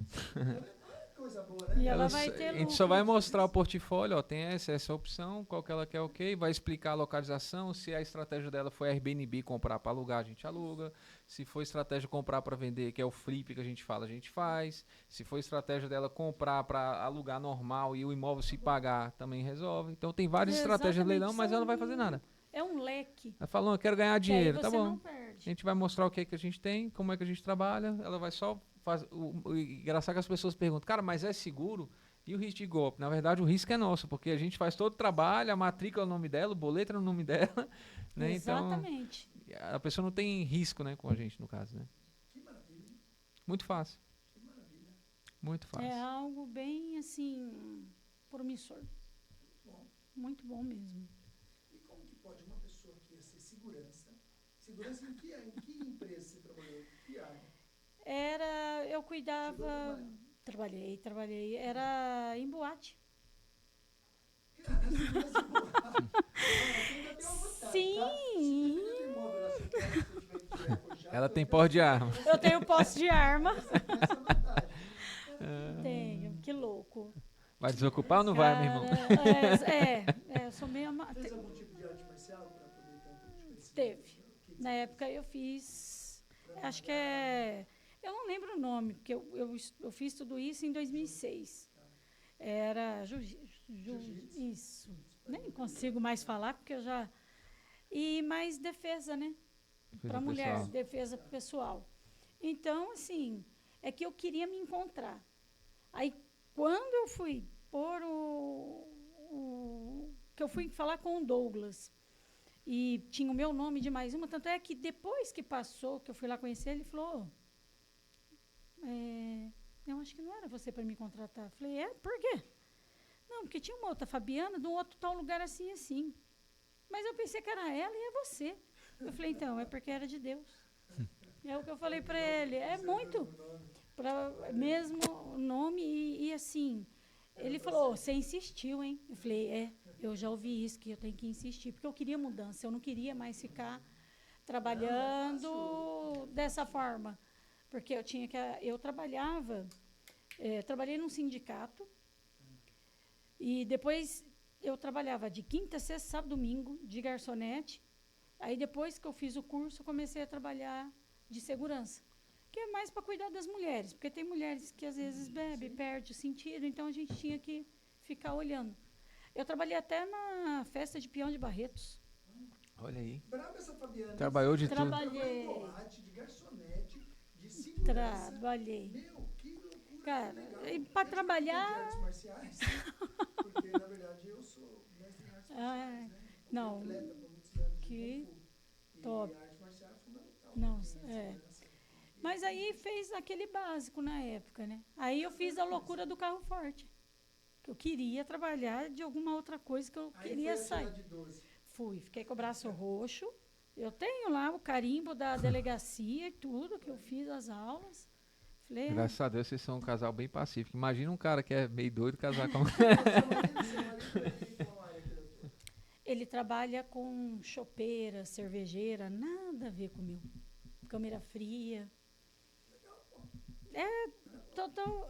Coisa boa, né? E ela Ela vai só- ter a gente lucro. só vai mostrar o portfólio, ó, tem essa opção, qual que ela quer, ok, vai explicar a localização, se a estratégia dela foi Airbnb comprar para alugar, a gente aluga, se for estratégia comprar para vender, que é o flip que a gente fala, a gente faz, se for estratégia dela comprar para alugar normal e o imóvel se pagar, também resolve. Então tem várias estratégias de leilão, mas ela não vai fazer nada. É um leque. Ela falou, eu quero ganhar Que aí dinheiro, tá você bom. não A perde. gente vai mostrar o que, que a gente tem, como é que a gente trabalha. Ela vai só fazer. O engraçado é que as pessoas perguntam, cara, mas é seguro? E o risco de golpe? Na verdade, o risco é nosso, porque a gente faz todo o trabalho, a matrícula é o nome dela, o boleto é o nome dela, né? Então, Exatamente. a pessoa não tem risco, né, com a gente, no caso, né? Que maravilha, Muito fácil. que maravilha. Muito fácil. É algo bem, assim, promissor. Bom, Muito bom mesmo. e como que pode uma pessoa que ia ser segurança? Segurança em que empresa você trabalhou? Que área? Eu Chegou a cuidava... trabalhar? Trabalhei. Era em boate. Cara, segurança em boate. Você ainda tem uma vantagem, Sim. tá? Se depender do imóvel da sua casa, se você tiver que tirar forjado, Ela você tem vai porte de arma. Eu tenho posse de arma. ter essa vantagem. Tenho, que louco. Vai desocupar ou não vai, meu irmão? Eu sou meio... Fez algum tipo de arte marcial para poder ter um pouco de conhecimento? Teve. O que Na época eu fiz... Acho que é... Eu não lembro o nome, porque eu fiz tudo isso em 2006. Era isso. Nem consigo mais falar, porque eu já... E mais defesa, né? Para mulher, pessoal. defesa pessoal. Então, assim, é que eu queria me encontrar. Aí, quando eu fui pôr que eu fui falar com o Douglas, e tinha o meu nome de mais uma, tanto é que depois que passou, que eu fui lá conhecer, ele falou, eu acho que não era você para me contratar. Eu falei, por quê? Não, porque tinha uma outra Fabiana, de um outro tal lugar assim, assim. Mas eu pensei que era ela e é você. Eu falei, então, é porque era de Deus. É o que eu falei para ele. É muito. Mesmo nome e assim. Ele falou, você insistiu, hein? Eu falei, eu já ouvi isso, que eu tenho que insistir. Porque eu queria mudança. Eu não queria mais ficar trabalhando dessa forma. Porque eu trabalhei num sindicato. E depois eu trabalhava de quinta, sexta, sábado, domingo, de garçonete. Aí depois que eu fiz o curso, eu comecei a trabalhar de segurança. Que é mais para cuidar das mulheres, porque tem mulheres que às vezes bebem, perde o sentido, então a gente tinha que ficar olhando. Eu trabalhei até na festa de peão de Barretos. Olha aí. Brava essa Fabiana. Trabalhou de tudo. Trabalhei. De boate, de garçonete, de segurança. Trabalhei. Meu, que loucura. Cara, que legal. e pra Eu trabalhar- tive artes marciais, porque na verdade eu sou mestre em artes marciais, né? não, Fui atleta por muitos anos de que Kung Fu. top. E a arte marcial é fundamental. Não, pra quem é. segurança. Mas aí fez aquele básico na época, né? Aí eu fiz a loucura do carro forte. Que eu queria trabalhar de alguma outra coisa que eu Aí queria foi sair. atirar de 12. Fiquei com o braço roxo. Eu tenho lá o carimbo da delegacia e tudo, que eu fiz as aulas. Falei, Graças a Deus vocês são um casal bem pacífico. Imagina um cara que é meio doido casar com. Seu marido tem qual área que ele atua? ele trabalha com chopeira, cervejeira, nada a ver com o meu. Câmera fria.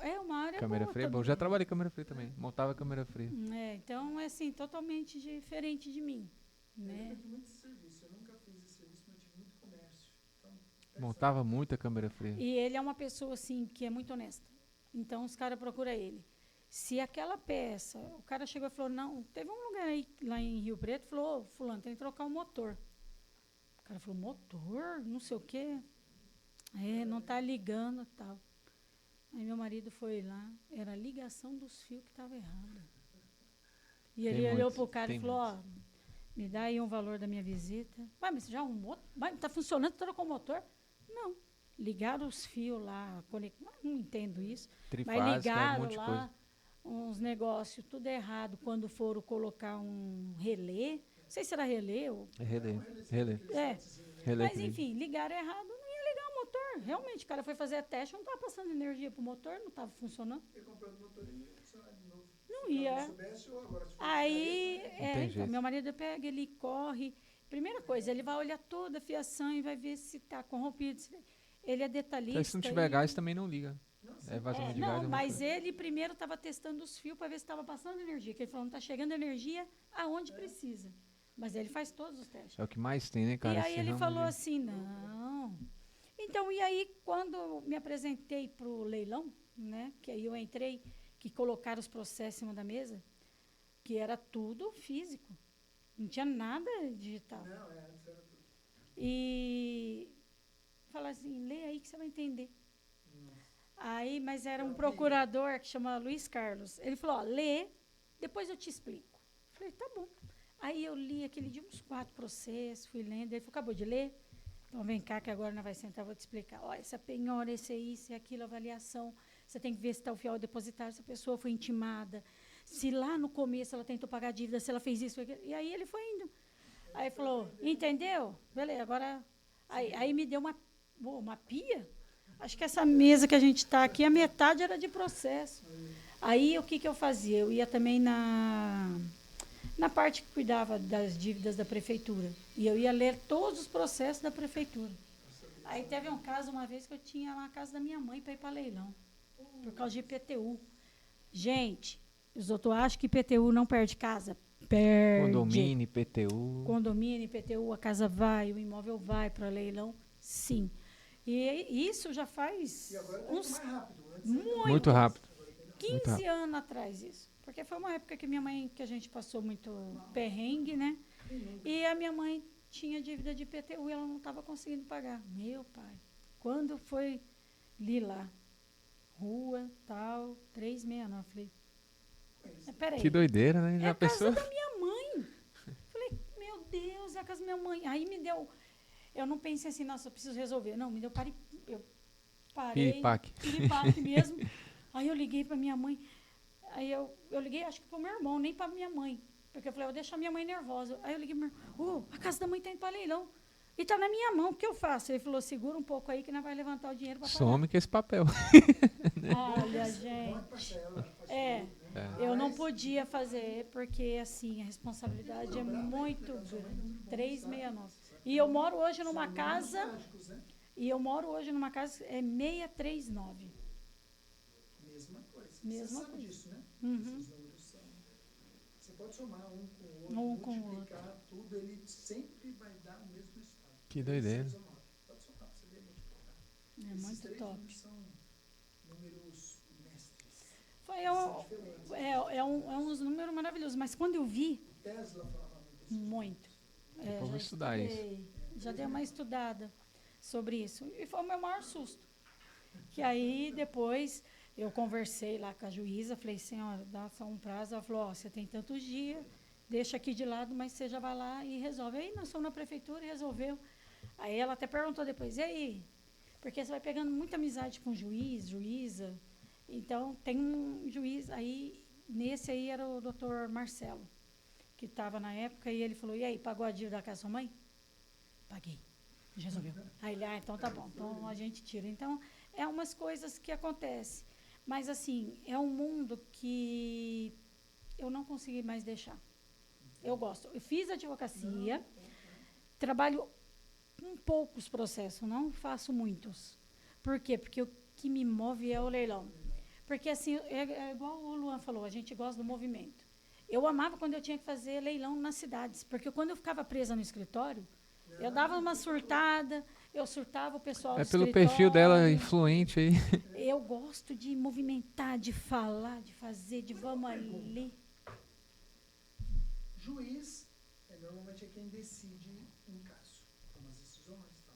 É uma área Câmera boa fria? Bom, também. já trabalhei câmera fria também. Montava câmera fria. Então é assim, totalmente diferente de mim. Eu Né? nunca tive muito esse serviço. Eu nunca fiz esse serviço, mas tive muito comércio. Então, Montava muita câmera fria. E ele é uma pessoa assim que é muito honesta. Então os caras procuram ele. Se aquela peça, o cara chegou e falou, não, teve um lugar aí lá em Rio Preto, falou, fulano, tem que trocar o motor. O cara falou, motor? Não sei o quê. Não tá ligando e tal. Aí meu marido foi lá, era a ligação dos fios que estava errada. E ele olhou muitos, pro cara e tem falou, me dá aí um valor da minha visita. Mas você já arrumou? Tá funcionando, trocou o motor? Não. Ligaram os fios lá, não entendo isso. Mas Trifásica, um ligaram monte de lá coisa. uns negócios tudo errado quando foram colocar um relé. Não sei se era relé ou... É relé. Relé. Relé Mas que liga. enfim, ligaram errado, não ia ligar o motor. Realmente, o cara foi fazer a teste, não estava passando energia pro motor, não estava funcionando. eu comprando o motor e não ia funcionar de novo. Não Se ia. eu soubesse, eu agora, se fosse Aí, careta, tem então, jeito. meu marido pega, ele corre. Primeira coisa, ele vai olhar toda a fiação e vai ver se está corrompido. Ele é detalhista. Se não tiver gás, também não liga. É vazamento de gás. Não, uma mas coisa. ele primeiro estava testando os fios para ver se estava passando energia. Que ele falou, não está chegando energia aonde precisa. Mas ele faz todos os testes. É o que mais tem, né, cara? E aí Esse ele ramo falou de- assim, não. Então, e aí, quando me apresentei para o leilão, né? Que aí eu entrei, que colocaram os processos em cima da mesa, que era tudo físico. Não tinha nada digital. Não, antes era tudo. E fala assim, lê aí que você vai entender. Nossa. Aí, mas era um Então, procurador que chama Luiz Carlos. Ele falou, ó, lê, depois eu te explico. Falei, tá bom. Aí eu li aquele dia uns 4 processos, fui lendo. Ele falou, acabou de ler? Então vem cá que agora nós vai sentar, eu vou te explicar. Ó, essa penhora, esse é isso, é aquilo, avaliação. Você tem que ver se está o fiel depositário, se a pessoa foi intimada. Se lá no começo ela tentou pagar a dívida, se ela fez isso, aquilo. E aí ele foi indo. Aí falou, entendeu? Beleza, agora... Aí me deu uma pia. Acho que essa mesa que a gente está aqui, a metade era de processo. Aí o que eu fazia? Eu ia também na parte que cuidava das dívidas da prefeitura. E eu ia ler todos os processos da prefeitura. Aí teve um caso uma vez que eu tinha lá a casa da minha mãe para ir para leilão, por causa de IPTU. Gente, os outros acham que IPTU não perde casa. Perde. Condomínio, IPTU. Condomínio, IPTU, a casa vai, o imóvel vai para leilão, sim. E isso já faz E agora tá uns mais rápido. Antes Muito rápido. 15 anos atrás isso. Porque foi uma época que minha mãe, que a gente passou muito perrengue, né? E a minha mãe tinha dívida de IPTU e ela não estava conseguindo pagar. Meu pai, quando foi li lá, rua, tal, 369, falei, peraí. Que doideira, né? É Já a casa pensou? da minha mãe. Falei, meu Deus, é a casa da minha mãe. Aí me deu. Eu não pensei assim, nossa, eu preciso resolver. Não, me deu eu parei. Piripaque. Piripaque mesmo. Aí eu liguei para minha mãe. Aí eu liguei, acho que para o meu irmão, nem para minha mãe. Porque eu falei, eu vou deixar minha mãe nervosa. Aí eu liguei para meu irmão, a casa da mãe está indo para leilão. E está na minha mão, o que eu faço? Ele falou, segura um pouco aí que nós vai levantar o dinheiro para pagar. Some com esse papel. Olha, gente. Eu não podia fazer, porque assim, a responsabilidade é muito grande. 369. E eu moro hoje numa casa. É 639. Mesma coisa. Mesma Você sabe coisa. disso, né? Uhum. Esses números são. Você pode somar um com o outro, Um com o multiplicar tudo, ele sempre vai dar o mesmo resultado. Que doideira. 619. Pode somar pra você ver multiplicar. É Esses muito três top. números são números mestres. São diferentes. É uns números maravilhosos. Mas quando eu vi, O Tesla falava muito. muito. Eu vou estudar isso. Já dei uma estudada sobre isso. E foi o meu maior susto. Que aí, depois, eu conversei lá com a juíza, falei, senhora, dá só um prazo. Ela falou, você tem tantos dias, deixa aqui de lado, mas você já vai lá e resolve. Aí nós fomos na prefeitura e resolveu. Aí ela até perguntou depois, e aí? Porque você vai pegando muita amizade com juiz, juíza. Então, tem um juiz aí, nesse aí era o doutor Marcelo, que estava na época, e ele falou, e aí, pagou a dívida da casa da sua mãe? Paguei. Resolveu. Aí ele, então tá bom, então a gente tira. Então, é umas coisas que acontecem. Mas, assim, é um mundo que eu não consegui mais deixar. Eu gosto. Eu fiz advocacia, trabalho com poucos processos, não faço muitos. Por quê? Porque o que me move é o leilão. Porque, assim, é igual o Luan falou, a gente gosta do movimento. Eu amava quando eu tinha que fazer leilão nas cidades, porque quando eu ficava presa no escritório, eu dava uma surtada, eu surtava o pessoal do É pelo escritório. perfil dela influente aí. Eu gosto de movimentar, de falar, de fazer, de vamos ali. Juiz normalmente é quem decide um caso. Toma as decisões, tal.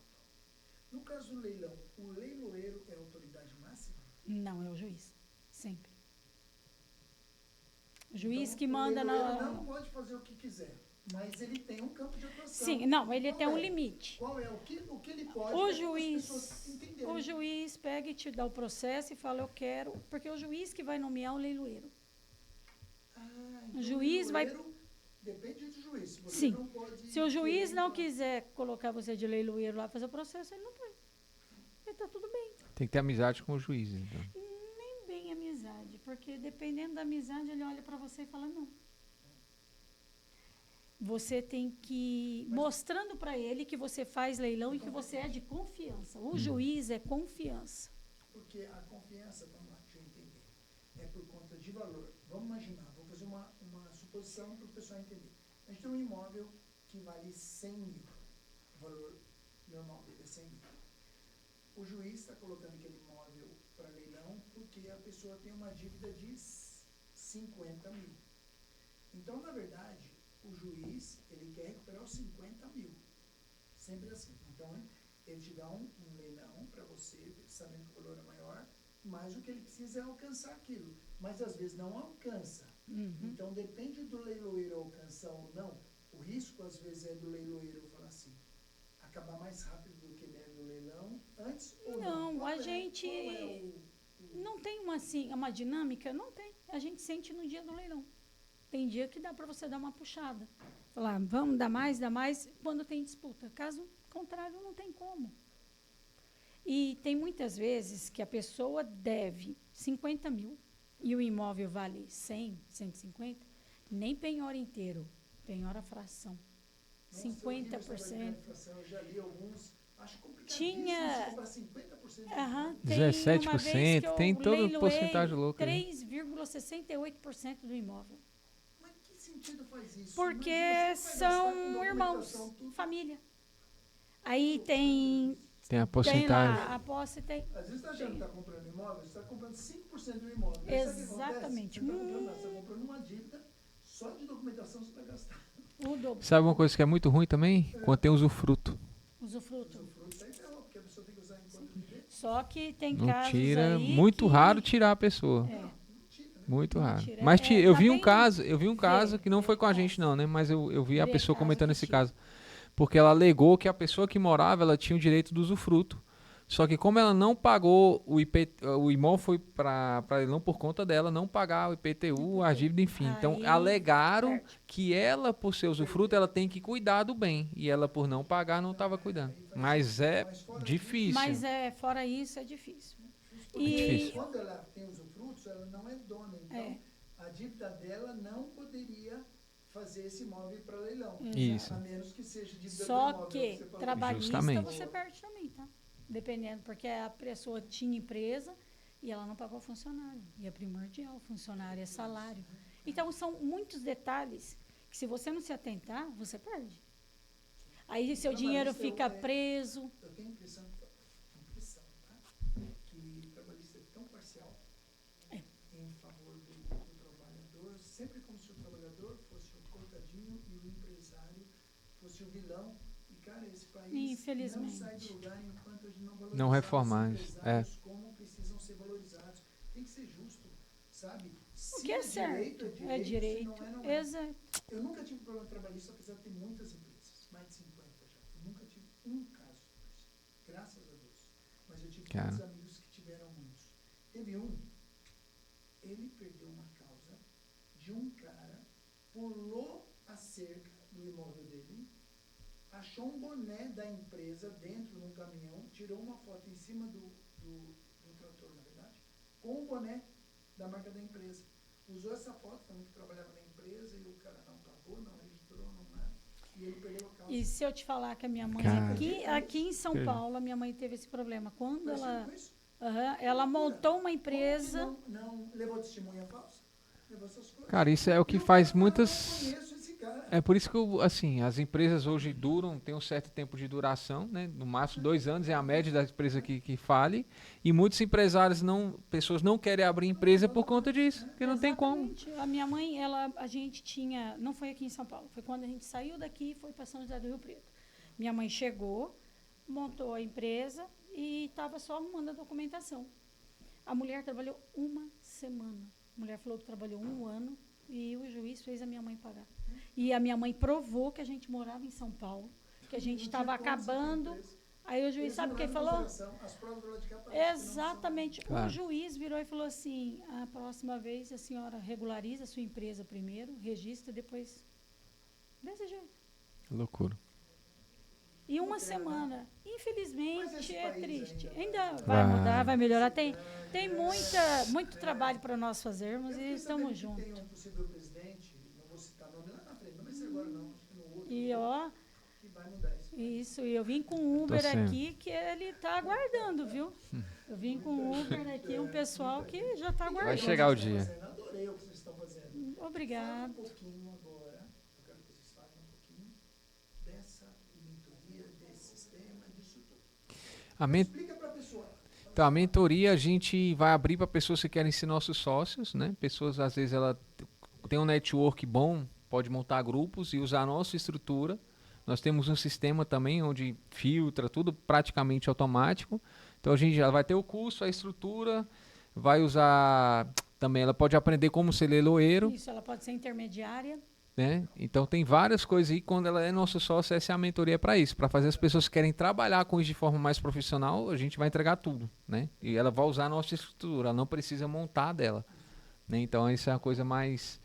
No caso do leilão, o leiloeiro é a autoridade máxima? Não, é o juiz, sempre. O juiz Então, que manda o leiloeiro na... não pode fazer o que quiser, mas ele tem um campo de atuação. Sim, não, ele Qual tem um é? limite. Qual é? O que ele pode O as pessoas juiz, entenderem. o juiz pega e te dá o processo e fala, eu quero, porque o juiz que vai nomear o leiloeiro. Então O juiz vai... leiloeiro depende do juiz. Você Sim. não pode Se o juiz querer não entrar. quiser colocar você de leiloeiro lá fazer o processo, ele não põe. Ele tá tudo bem. Tem que ter amizade com o juiz, então. Nem bem amizade, porque dependendo da amizade, ele olha para você e fala não. você tem que mostrando para ele que você faz leilão e que você é de confiança. O juiz é confiança. Porque a confiança, vamos lá, deixa eu entender, é por conta de valor. Vamos imaginar, vou fazer uma suposição para o pessoal entender. A gente tem um imóvel que vale 100 mil. O valor normal dele é 100 mil. O juiz está colocando aquele imóvel para leilão porque a pessoa tem uma dívida de 50 mil. Então, na verdade, o juiz, ele quer recuperar os 50 mil. Sempre assim. Então, ele te dá um leilão para você, sabendo que o valor é maior, mas o que ele precisa é alcançar aquilo. Mas, às vezes, não alcança. Então, depende do leiloeiro alcançar ou não. O risco, às vezes, é do leiloeiro falar assim, acabar mais rápido do que ele é no leilão, antes ou não? Não, a gente não tem uma dinâmica, não tem. A gente sente no dia do leilão. Tem dia que dá para você dar uma puxada. Falar, vamos dar mais, quando tem disputa. Caso contrário, não tem como. E tem muitas vezes que a pessoa deve 50 mil e o imóvel vale 100, 150, nem penhora inteiro, penhora fração. Nossa, 50%. Eu já li alguns, acho complicadíssimo Tinha... comprar 50%. Tem 17%, uma vez que eu tem toda leiloei porcentagem louca aí. 3,68% do imóvel. Mas que sentido faz isso? Porque Imagina, você vai gastar com são irmãos, documentação, tudo. família. Aí tem Tem a porcentagem. lá, a posse tem... Às vezes você está achando que está comprando imóvel, você está comprando 5% do imóvel. Exatamente. Você está comprando uma dívida, só de documentação você vai gastar. O dobro. Sabe uma coisa que é muito ruim também? Quando tem usufruto. Usufruto. O fruto sai ferrou, porque a pessoa tem que usar enquanto viver. Só que tem Não casos tira, aí muito que... raro tirar a pessoa. É, Muito Não raro. tira. Mas É, eu tá vi um bem- caso que não foi com a caso. gente não, né? Mas eu vi a Vê pessoa caso comentando que esse tira. caso. Porque ela alegou que a pessoa que morava, ela tinha o direito do usufruto. Só que como ela não pagou o imóvel foi para leilão por conta dela não pagar o IPTU, a dívida, enfim. Então Aí, alegaram perde. que ela, por ser usufruto, ela tem que cuidar do bem. E ela, por não pagar, não estava cuidando. Mas é difícil. Mas fora isso, é difícil. Porque difícil. quando ela tem usufrutos, ela não é dona. Então, É. a dívida dela não poderia fazer esse imóvel para leilão. Isso. A menos que seja dívida do Só imóvel, que você falou. trabalhista Justamente. você perde também, tá? Dependendo, porque a pessoa tinha empresa e ela não pagou funcionário. E é primordial, funcionário é salário. Então, são muitos detalhes que se você não se atentar, você perde. Aí seu dinheiro fica preso. Eu tenho a impressão, tá? Que trabalhista é tão parcial em favor do trabalhador, sempre como se o trabalhador fosse o coitadinho e o empresário fosse o vilão. E, cara, esse país Infelizmente. não sai do lugar enquanto a gente não valorizar Não reformar os isso, empresários como precisam ser valorizados. Tem que ser justo, sabe? O que é certo? É direito. se não é. Exato. Eu nunca tive problema trabalhista, apesar de ter muitas empresas, mais de 50 já. Eu nunca tive um caso disso, graças a Deus. Mas eu tive Cara. muitos amigos que tiveram muitos. Teve um, ele perdeu uma causa de um cara, pulou a cerca do imóvel dele, achou um boné da empresa dentro de um caminhão, tirou uma foto em cima do trator, na verdade, com o boné da marca da empresa. Usou essa foto, falando que trabalhava na empresa, e o cara não pagou, não registrou, não nada. E ele perdeu a causa. E se eu te falar que a minha mãe, Cara. aqui em São Que- Paulo, a minha mãe teve esse problema. Quando Parecido ela, com isso? ela montou uma Como empresa... que não levou testemunha falsa? Levou essas coisas. Cara, isso é o que E faz cara, muitas... Eu conheço esse cara. É por isso que, as empresas hoje duram, tem um certo tempo de duração, né? No máximo 2 anos é a média da empresa que fale. E muitos empresários, pessoas não querem abrir empresa por conta disso, porque não tem como. Exatamente. A minha mãe, a gente tinha... Não foi aqui em São Paulo, foi quando a gente saiu daqui e foi para São José do Rio Preto. Minha mãe chegou, montou a empresa e estava só arrumando a documentação. A mulher trabalhou 1 semana. A mulher falou que trabalhou 1 ano e o juiz fez a minha mãe pagar. E a minha mãe provou que a gente morava em São Paulo, que a gente Não estava tinha como essa acabando. empresa. Aí o juiz, Eles sabe o que ele não levam em falou? consideração as provas do lado de cá, parece que não são. Exatamente. Claro. O juiz virou e falou assim, a próxima vez a senhora regulariza a sua empresa primeiro, registra, depois... Desse jeito. Loucura. E 1 Pena, né? semana. Mas Infelizmente, esse é país triste. ainda Ainda vai- vai mudar, Vai. vai melhorar. Tem muito trabalho para nós fazermos Eu e fiquei estamos sabendo que juntos. tem um possível presidente, não vou citar nome lá na frente, não vai ser agora não, acho que no E ó, que vai mudar isso. isso, e eu vim com o Uber sendo. aqui que ele tá aguardando, viu? Eu vim com o Uber aqui, um pessoal que já tá Vai aguardando. chegar o Vocês estão dia. fazendo, adorei o que vocês estão fazendo. Fala Obrigado. um pouquinho agora, eu quero que vocês falem um pouquinho dessa mentoria, desse sistema, disso tudo. A men- Explica para a pessoa. Então, a mentoria a gente vai abrir para pessoas que querem ser nossos sócios, né? Pessoas, às vezes, ela tem um network bom, pode montar grupos e usar a nossa estrutura. Nós temos um sistema também onde filtra tudo praticamente automático. Então, a gente já vai ter o curso, a estrutura, vai usar também, ela pode aprender como ser leiloeiro, Isso, ela pode ser intermediária. né? Então, tem várias coisas aí. Quando ela é nosso sócio, essa é a mentoria para isso. Para fazer as pessoas que querem trabalhar com isso de forma mais profissional, a gente vai entregar tudo, né? E ela vai usar a nossa estrutura, ela não precisa montar dela, né? Então, isso é a coisa mais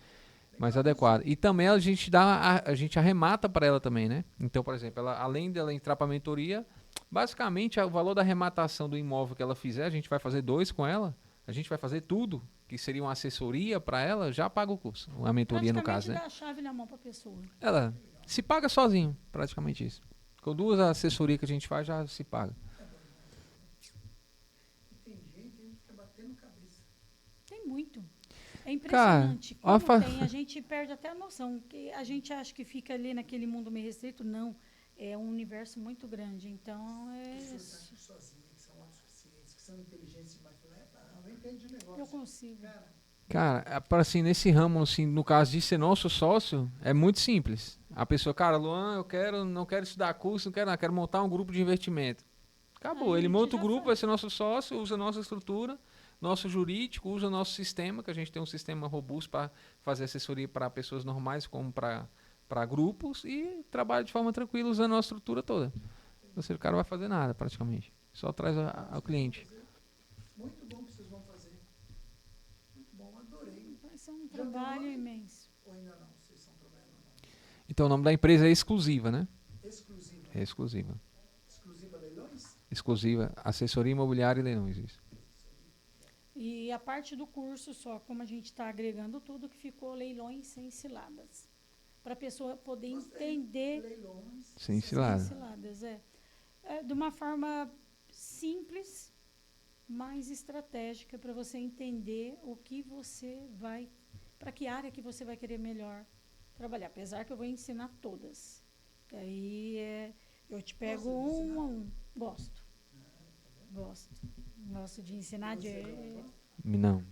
adequada. E também a gente a gente arremata para ela também, né? Então, por exemplo, ela, além dela entrar para a mentoria, basicamente o valor da arrematação do imóvel que ela fizer, a gente vai fazer 2 com ela, a gente vai fazer tudo, que seria uma assessoria para ela, já paga o curso, a mentoria no caso, Praticamente né? dá a chave na mão para a pessoa. Ela se paga sozinho, praticamente isso. Com 2 assessorias que a gente faz, já se paga. Tem gente que fica batendo cabeça. Tem muito. É impressionante. Cara, Como tem, a gente perde até a noção. Que a gente acha que fica ali naquele mundo meio restrito. Não. É um universo muito grande. Então, Pessoas que acham sozinhas, que são autossuficientes, que são inteligentes demais. Não entende de negócio. eu consigo. Cara, para assim, nesse ramo, assim, no caso de ser nosso sócio, é muito simples. A pessoa, cara, Luan, não quero estudar curso, quero montar um grupo de investimento. Acabou. Aí Ele a gente monta o já grupo, faz. vai ser nosso sócio, usa a nossa estrutura, nosso jurídico, usa nosso sistema, que a gente tem um sistema robusto para fazer assessoria para pessoas normais como para grupos e trabalha de forma tranquila usando a nossa estrutura toda. Ou seja, o cara não vai fazer nada praticamente. Só traz ao cliente. Muito bom que vocês vão fazer. Muito bom, adorei. Vai ser um trabalho imenso. Ou ainda não? Vocês estão trabalhando ou não? Então o nome da empresa é Exclusiva, né? Exclusiva. É Exclusiva. Exclusiva leilões? Exclusiva, assessoria imobiliária e leilões, isso. E a parte do curso só, como a gente está agregando tudo, que ficou leilões sem ciladas. Para a pessoa poder entender Leilões. Sem sem cilada. ciladas. É de uma forma simples, mais estratégica, para você entender o que você vai, para que área que você vai querer melhor trabalhar. Apesar que eu vou ensinar todas. Aí eu te pego um a um. Gosto. Gosto de ensinar Não.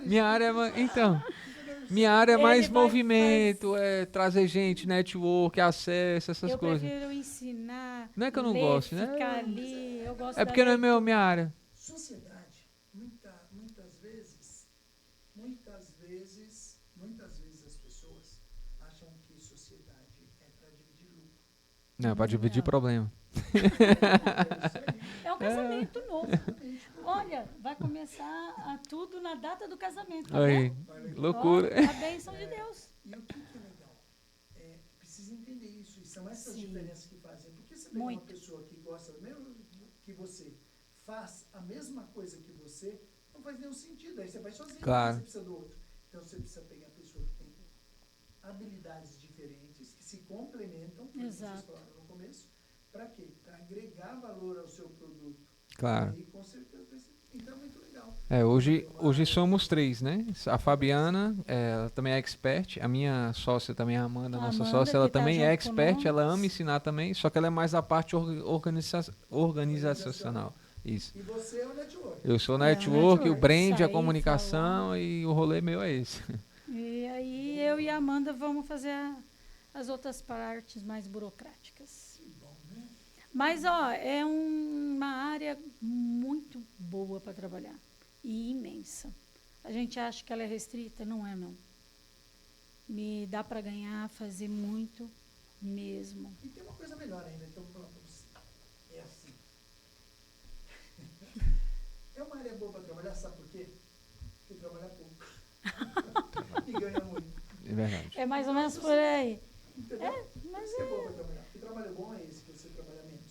Minha área é então, minha área é Ele mais vai movimento, é trazer gente, network, acesso, essas eu coisas. prefiro ensinar. Não é que eu não ler, gosto, né? ficar ali. Eu gosto É porque da não é minha área. Sociedade, muitas vezes as pessoas acham que sociedade é para dividir lucro. Não, para dividir Não. problema. É um casamento novo. Olha, vai começar tudo na data do casamento. Tá Aí, vendo? loucura. Ó, a bênção de Deus. E o que é legal? Precisa entender isso. E são essas Sim. diferenças que fazem. Porque você pega Muito. uma pessoa que gosta, mesmo que você faz a mesma coisa que você, não faz nenhum sentido. Aí você vai sozinho, Claro. você precisa do outro. Então você precisa pegar a pessoa que tem habilidades diferentes, que se complementam, como vocês Exato. falaram no começo. Para quê? Para agregar valor ao seu produto. Claro. E com certeza vai ser. Então é muito legal. Hoje somos 3, né? A Fabiana, ela também é expert. A minha sócia também, a Amanda, A nossa Amanda, sócia, ela que tá também é junto expert. conosco. Ela ama ensinar também, só que ela é mais a parte organizacional. Isso. E você é o network. Eu sou o É, o network, o network, brand, a sair, comunicação e o rolê meu é esse. E aí eu e a Amanda vamos fazer as outras partes mais burocráticas. Mas, ó, é uma área muito boa para trabalhar e imensa. A gente acha que ela é restrita, não é, não. Me dá para ganhar, fazer muito mesmo. E tem uma coisa melhor ainda, então vou falar pra você. É assim. É uma área boa para trabalhar, sabe por quê? Porque trabalha pouco. E ganha muito. É verdade. É mais ou menos por aí. Entendeu? Mas Isso que é bom para trabalhar. Porque trabalho bom é esse, que você trabalha menos.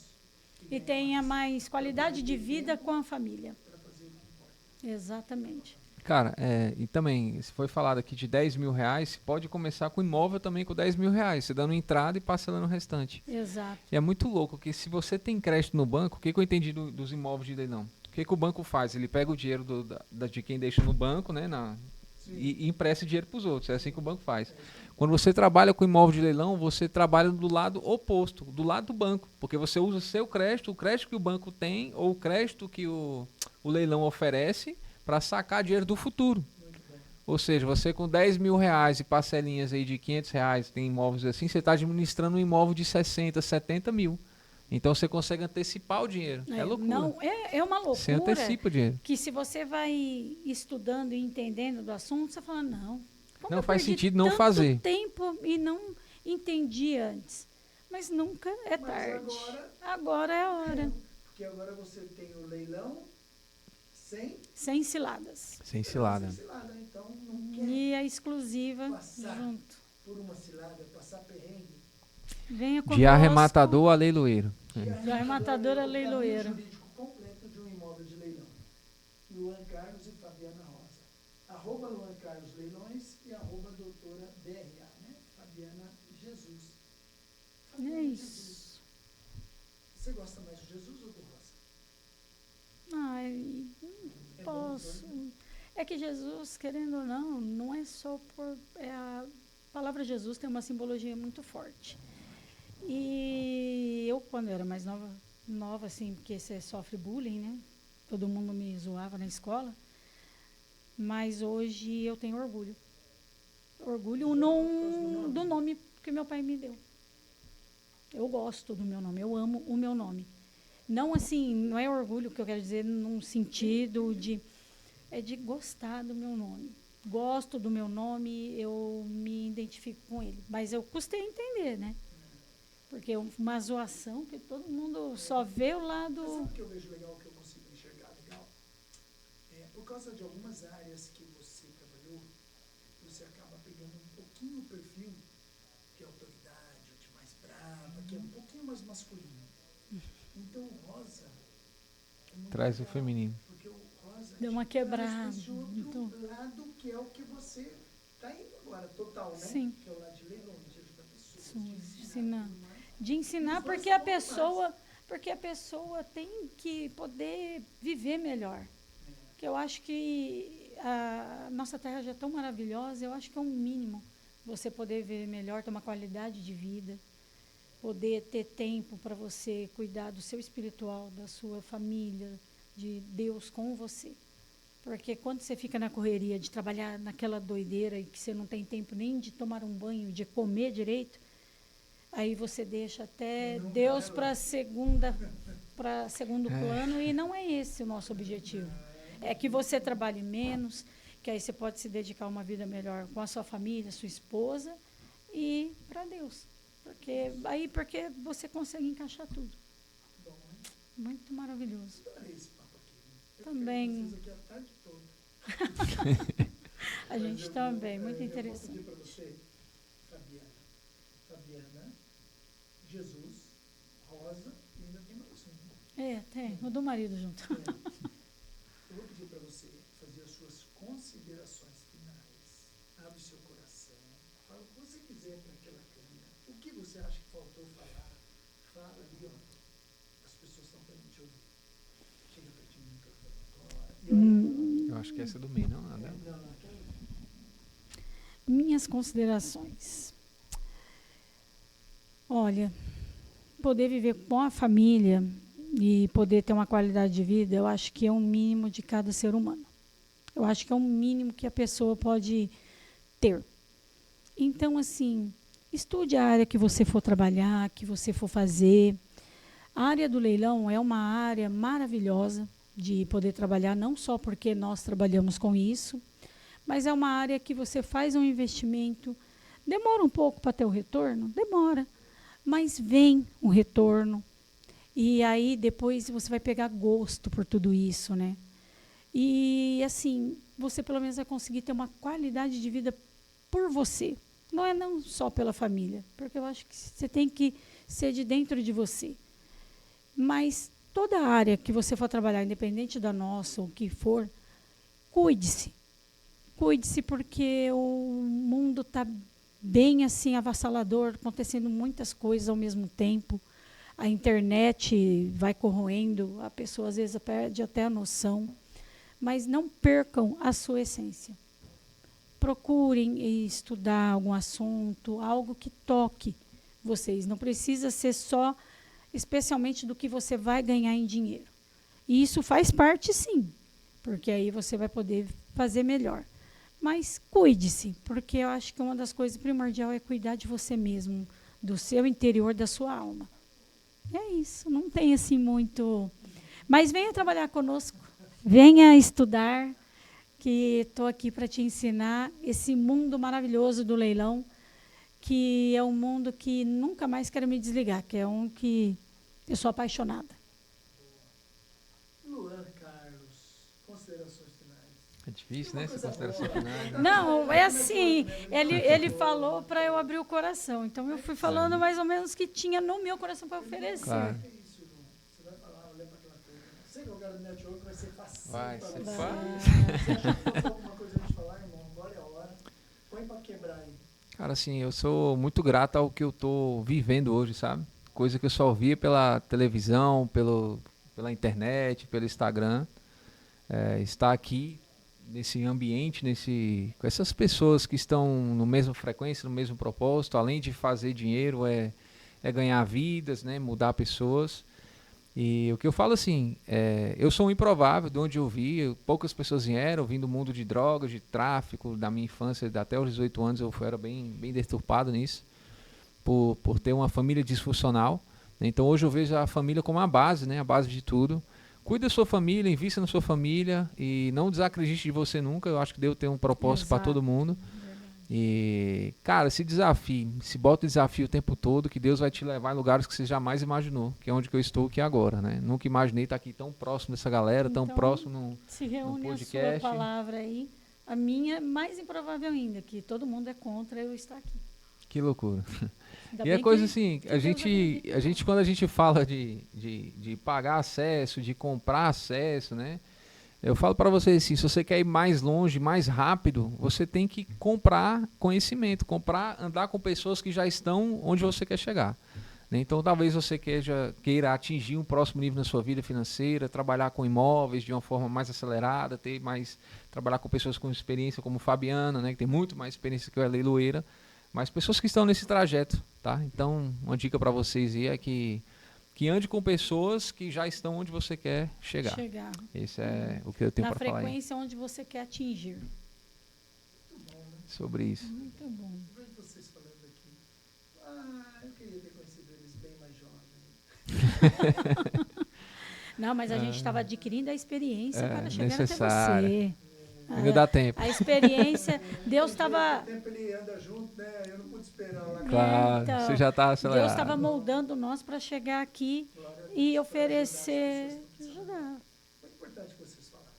E ganha tenha mais mais qualidade de vida com a família. para fazer o que importa. Exatamente. Cara, e também, se foi falado aqui de 10 mil reais, pode começar com imóvel também com 10 mil reais, você dando entrada e parcelando o restante. Exato. E é muito louco, que se você tem crédito no banco, o que eu entendi dos imóveis de leilão? O que o banco faz? Ele pega o dinheiro de quem deixa no banco, né, e empresta dinheiro para os outros. É assim que o banco faz. Quando você trabalha com imóvel de leilão, você trabalha do lado oposto, do lado do banco. Porque você usa o seu crédito, o crédito que o banco tem, ou o crédito que o leilão oferece, para sacar dinheiro do futuro. Ou seja, você com 10 mil reais e parcelinhas aí de 500 reais, tem imóveis assim, você está administrando um imóvel de 60, 70 mil. Então você consegue antecipar o dinheiro. É loucura. Não, é uma loucura. Você antecipa o dinheiro. Que se você vai estudando e entendendo do assunto, você fala, não. Como Não eu faz perdi sentido não tanto fazer. tempo e não entendi antes. Mas nunca é tarde. Agora é a hora. Porque agora você tem o leilão Sem ciladas. Sem cilada. Então não quer E a exclusiva passar junto. por uma cilada, passar perrengue. Venha conosco. De arrematador a leiloeiro. De arrematador a leiloeiro. Jurídico completo de um imóvel de leilão. Luan Carlos e Fabiana Rosa. @ Luan Carlos Leilões e @ doutora DRA, né? Fabiana Jesus. É isso. Você gosta mais do Jesus ou do Rosa? Ai, não posso. É que Jesus, querendo ou não, não é só por... a palavra Jesus tem uma simbologia muito forte. E eu, quando era mais nova assim, porque você sofre bullying, né? Todo mundo me zoava na escola. Mas hoje eu tenho orgulho. Orgulho do nome que meu pai me deu. Eu gosto do meu nome, eu amo o meu nome. Não assim, não é orgulho que eu quero dizer num sentido de... É de gostar do meu nome. Gosto do meu nome, eu me identifico com ele. Mas eu custei entender, né? Porque uma zoação que todo mundo só vê o lado... Mas sabe o que eu vejo legal, que eu consigo enxergar legal? Por causa de algumas áreas que você trabalhou, você acaba pegando um pouquinho o perfil de autoridade, ou de mais brava, que é um pouquinho mais masculino. Então o Rosa... Traz o feminino. Porque o Rosa deu uma quebrada. esse outro Então, lado que é o que você está indo agora, total, né? sim. Que é o lado de leilão, de ajudar pessoas, Sim, de ensinar. Tudo mais. de ensinar Os dois porque a pessoa tem que poder viver melhor. Que eu acho que a nossa terra já é tão maravilhosa, eu acho que é um mínimo você poder viver melhor, ter uma qualidade de vida, poder ter tempo para você cuidar do seu espiritual, da sua família, de Deus com você. Porque quando você fica na correria de trabalhar naquela doideira e que você não tem tempo nem de tomar um banho, de comer direito, aí você deixa até Deus para segundo plano, e não é esse o nosso objetivo. É que você trabalhe menos, que aí você pode se dedicar a uma vida melhor com a sua família, sua esposa, e para Deus. Porque você consegue encaixar tudo. Bom, né? Muito maravilhoso. Adorei esse papo aqui. Eu Também. fiquei com vocês aqui a tarde toda. A gente também, muito interessante. Eu vou pedir para você, Fabiana, Jesus, Rosa e ainda tem mais um. Tem. O do marido junto. Eu vou pedir para você fazer as suas considerações finais. Abre seu coração. Fala o que você quiser para aquela câmera. O que você acha que faltou falar? Fala ali, ó. As pessoas estão querendo te ouvir. Chega pertinho do microfone agora. Eu acho que essa é do meio, não? Não, aquela. Minhas considerações. Olha, poder viver com a família e poder ter uma qualidade de vida, eu acho que é um mínimo de cada ser humano. Eu acho que é um mínimo que a pessoa pode ter. Então, assim, estude a área que você for trabalhar, que você for fazer. A área do leilão é uma área maravilhosa de poder trabalhar, não só porque nós trabalhamos com isso, mas é uma área que você faz um investimento. Demora um pouco para ter o retorno? Demora. Mas vem o retorno. E aí depois você vai pegar gosto por tudo isso, né? E assim, você pelo menos vai conseguir ter uma qualidade de vida por você. Não só pela família, porque eu acho que você tem que ser de dentro de você. Mas toda área que você for trabalhar, independente da nossa, ou o que for, cuide-se. cuide-se, porque o mundo está bem assim avassalador, acontecendo muitas coisas ao mesmo tempo. A internet vai corroendo, a pessoa às vezes perde até a noção. Mas não percam a sua essência. Procurem estudar algum assunto, algo que toque vocês. Não precisa ser só, especialmente do que você vai ganhar em dinheiro. E isso faz parte, sim, porque aí você vai poder fazer melhor. Mas cuide-se, porque eu acho que uma das coisas primordiais é cuidar de você mesmo, do seu interior, da sua alma. É isso, não tem assim muito... Mas venha trabalhar conosco, venha estudar, que estou aqui para te ensinar esse mundo maravilhoso do leilão, que é um mundo que nunca mais quero me desligar, que é um que eu sou apaixonada. Luan Carlos, considerações finais. É difícil, né? Essa consideração final. Né? Não, é assim, ele falou para eu abrir o coração, então eu fui falando mais ou menos o que tinha no meu coração para oferecer. Claro. É isso, Lu. Você vai falar, olha para aquela coisa. Sei que o lugar do network vai ser fácil. Vai pra ser você. fácil. Você acha que faltou alguma coisa a gente falar, irmão? Agora é a hora. Põe para quebrar aí. Cara, assim, eu sou muito grato ao que eu tô vivendo hoje, sabe? Coisa que eu só via pela televisão, pela internet, pelo Instagram. Estar aqui nesse ambiente, com essas pessoas que estão no mesmo frequência, no mesmo propósito, além de fazer dinheiro, é ganhar vidas, né? Mudar pessoas. E o que eu falo assim, eu sou um improvável de onde eu vi, poucas pessoas vieram, vim do mundo de drogas, de tráfico, da minha infância, até os 18 anos eu era bem deturpado nisso, por ter uma família disfuncional. Então hoje eu vejo a família como a base, né, a base de tudo. Cuide da sua família, invista na sua família e não desacredite de você nunca, eu acho que Deus tem um propósito para todo mundo. E, cara, se desafie, se bota o desafio o tempo todo, que Deus vai te levar em lugares que você jamais imaginou, que é onde que eu estou aqui agora, né? Nunca imaginei estar aqui tão próximo dessa galera, Então, tão próximo num se reúne a sua podcast. palavra aí, a minha mais improvável ainda, que todo mundo é contra eu estar aqui. Que loucura. Ainda E é bem coisa que assim, Deus acredita. a gente quando a gente fala de pagar acesso, de comprar acesso, né? Eu falo para vocês assim, se você quer ir mais longe, mais rápido, você tem que comprar conhecimento, andar com pessoas que já estão onde você quer chegar. Né? Então, talvez você queira atingir um próximo nível na sua vida financeira, trabalhar com imóveis de uma forma mais acelerada, trabalhar com pessoas com experiência como Fabiana, né, que tem muito mais experiência que eu, leiloeira, mas pessoas que estão nesse trajeto, tá? Então, uma dica para vocês aí é que ande com pessoas que já estão onde você quer chegar. Esse é o que eu tenho para falar aí. Na frequência onde você quer atingir. Sobre isso. Muito bom. Eu vejo vocês falando aqui. Eu queria ter conhecido eles bem mais jovens. Não, mas a gente estava adquirindo a experiência para chegar necessário. até você. Ainda dá tempo. A experiência, Deus estava... O tempo ele anda junto, né? Eu não pude esperar lá. Claro, então, você já está acelerado. Deus estava moldando nós para chegar aqui e oferecer... Ajudar. É importante que vocês falaram.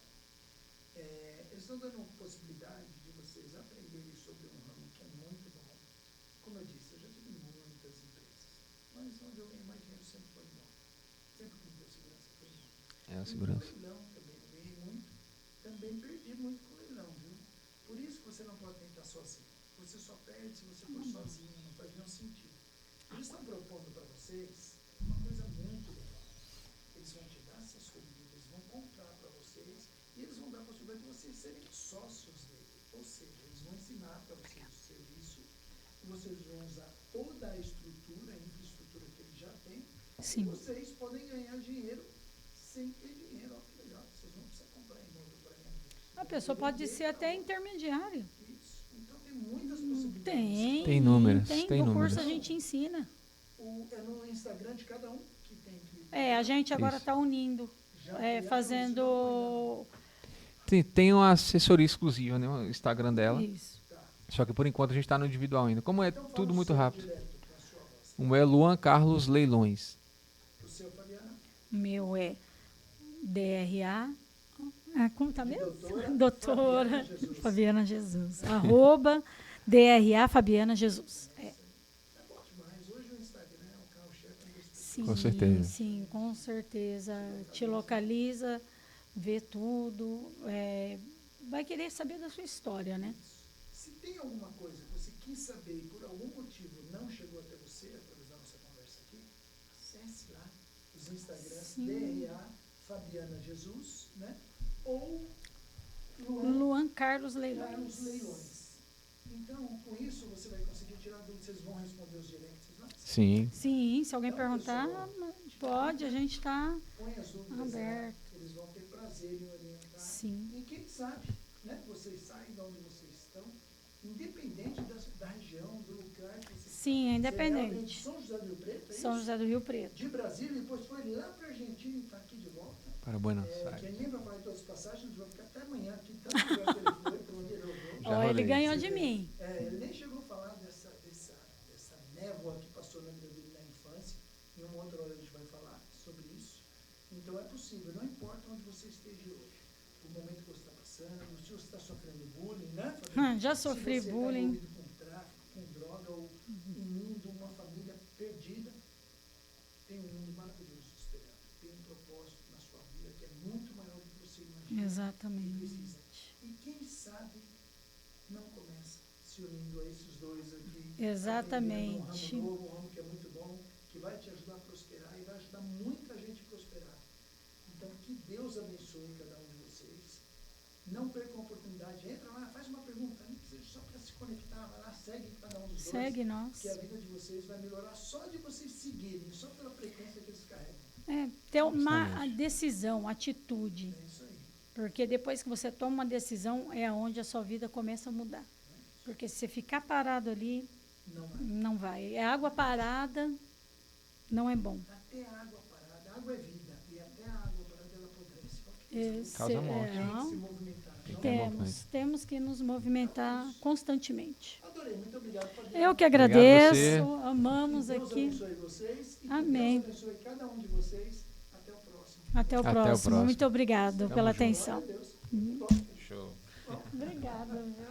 Eu estou dando possibilidade de vocês aprenderem sobre um ramo que é muito bom. Como eu disse, eu já tive muitas empresas, mas onde eu ganhei mais dinheiro sempre foi imóvel. Sempre que me deu segurança foi imóvel. É a segurança. Leilão também não ganhei muito, também perdi muito com leilão, viu? Por isso que você não pode tentar sozinho. Você só perde se você for sozinho, não faz nenhum sentido. Eles estão propondo para vocês uma coisa muito legal. Eles vão te dar assessoria, eles vão comprar para vocês e eles vão dar a possibilidade de vocês serem sócios dele. Ou seja, eles vão ensinar para vocês o serviço, vocês vão usar toda a estrutura, a infraestrutura que ele já tem, Sim. e vocês podem ganhar dinheiro sem ter dinheiro. Olha que legal, vocês não precisam comprar imóvel para ganhar dinheiro. A pessoa pode ser até intermediário. Isso. Então tem muitas possibilidades. Tem inúmeras. Tem no curso a gente ensina. É no Instagram de cada um que tem que... A gente agora Isso. está unindo, fazendo... Tem uma assessoria exclusiva, né? O Instagram dela. Isso. Só que por enquanto a gente está no individual ainda. Como é Então, fala tudo o muito seu rápido. direto pra sua voz. O meu é Luan Carlos Leilões. O seu, Fabiana? Meu é DRA. Como tá mesmo? Doutora Fabiana Jesus. @ DRA Fabiana Jesus. É bom demais. Hoje o Instagram é o carro-chefe das pessoas. Sim, Com certeza. Sim, com certeza. Te localiza, vê tudo. vai querer saber da sua história, né? Se tem alguma coisa que você quis saber e por algum motivo não chegou até você, através da nossa conversa aqui, acesse lá os Instagrams Sim. DRA Fabiana Jesus, né? Ou Luan Carlos Carlos Leilões. Leilões. Então, com isso, você vai conseguir tirar dúvidas, vocês vão responder os directs lá. Sim. Sim, se alguém Então, perguntar, pessoal, pode, a gente está põe as dúvidas lá, aberto. eles vão ter prazer em orientar. Sim. E quem sabe, né, vocês saem de onde vocês estão, independente da região, do lugar que vocês Sim, é Você independente. São José do Rio Preto, é São isso? José do Rio Preto. De Brasília, depois foi lá para a Argentina e está aqui de volta. Para Buenos Que Aires. nem vai falar de todas as passagens, eles vão ficar até amanhã aqui, tanto lugar que ele foi, para onde ele ouviu. Já Ó, ele rolei. ganhou de mim. Ele nem chegou a falar dessa névoa que passou na vida dele na infância. Em uma outra hora a gente vai falar sobre isso. Então é possível, não importa onde você esteja hoje, o momento que você está passando, se você está sofrendo bullying, né? Já sofri se você bullying. está envolvido com tráfico, com droga ou unindo uma família perdida, tem um mundo maravilhoso te esperando. Tem um propósito na sua vida que é muito maior do que você imagina. Exatamente. E quem sabe não começa se unindo a esses dois aqui. Exatamente. Um ramo novo, um ramo que é muito bom, que vai te ajudar a prosperar e vai ajudar muita gente a prosperar. Então, que Deus abençoe cada um de vocês. Não percam a oportunidade. Entra lá, faz uma pergunta, nem que seja só para se conectar. Vai lá, segue cada um dos dois. Segue nós. Que a vida de vocês vai melhorar só de vocês seguirem, só pela frequência que eles carregam. Ter uma Justamente. decisão, atitude. É isso aí. Porque depois que você toma uma decisão, é onde a sua vida começa a mudar. Porque se você ficar parado ali, Não vai. não vai. É água parada, não é bom. Até a água parada. A água é vida. E até a água parada ela apodrece. Causa morte. Tem que Não, se movimentar. Não temos que nos movimentar constantemente. Adorei, muito obrigado. Fabiana. Eu que Obrigado agradeço, você. amamos Que Deus aqui. abençoe vocês. E Amém. Que Deus abençoe cada um de vocês. Até o próximo. Até o Até o próximo. próximo. Muito obrigado Tamo pela junto. atenção. Glória a Deus. Show. Obrigada.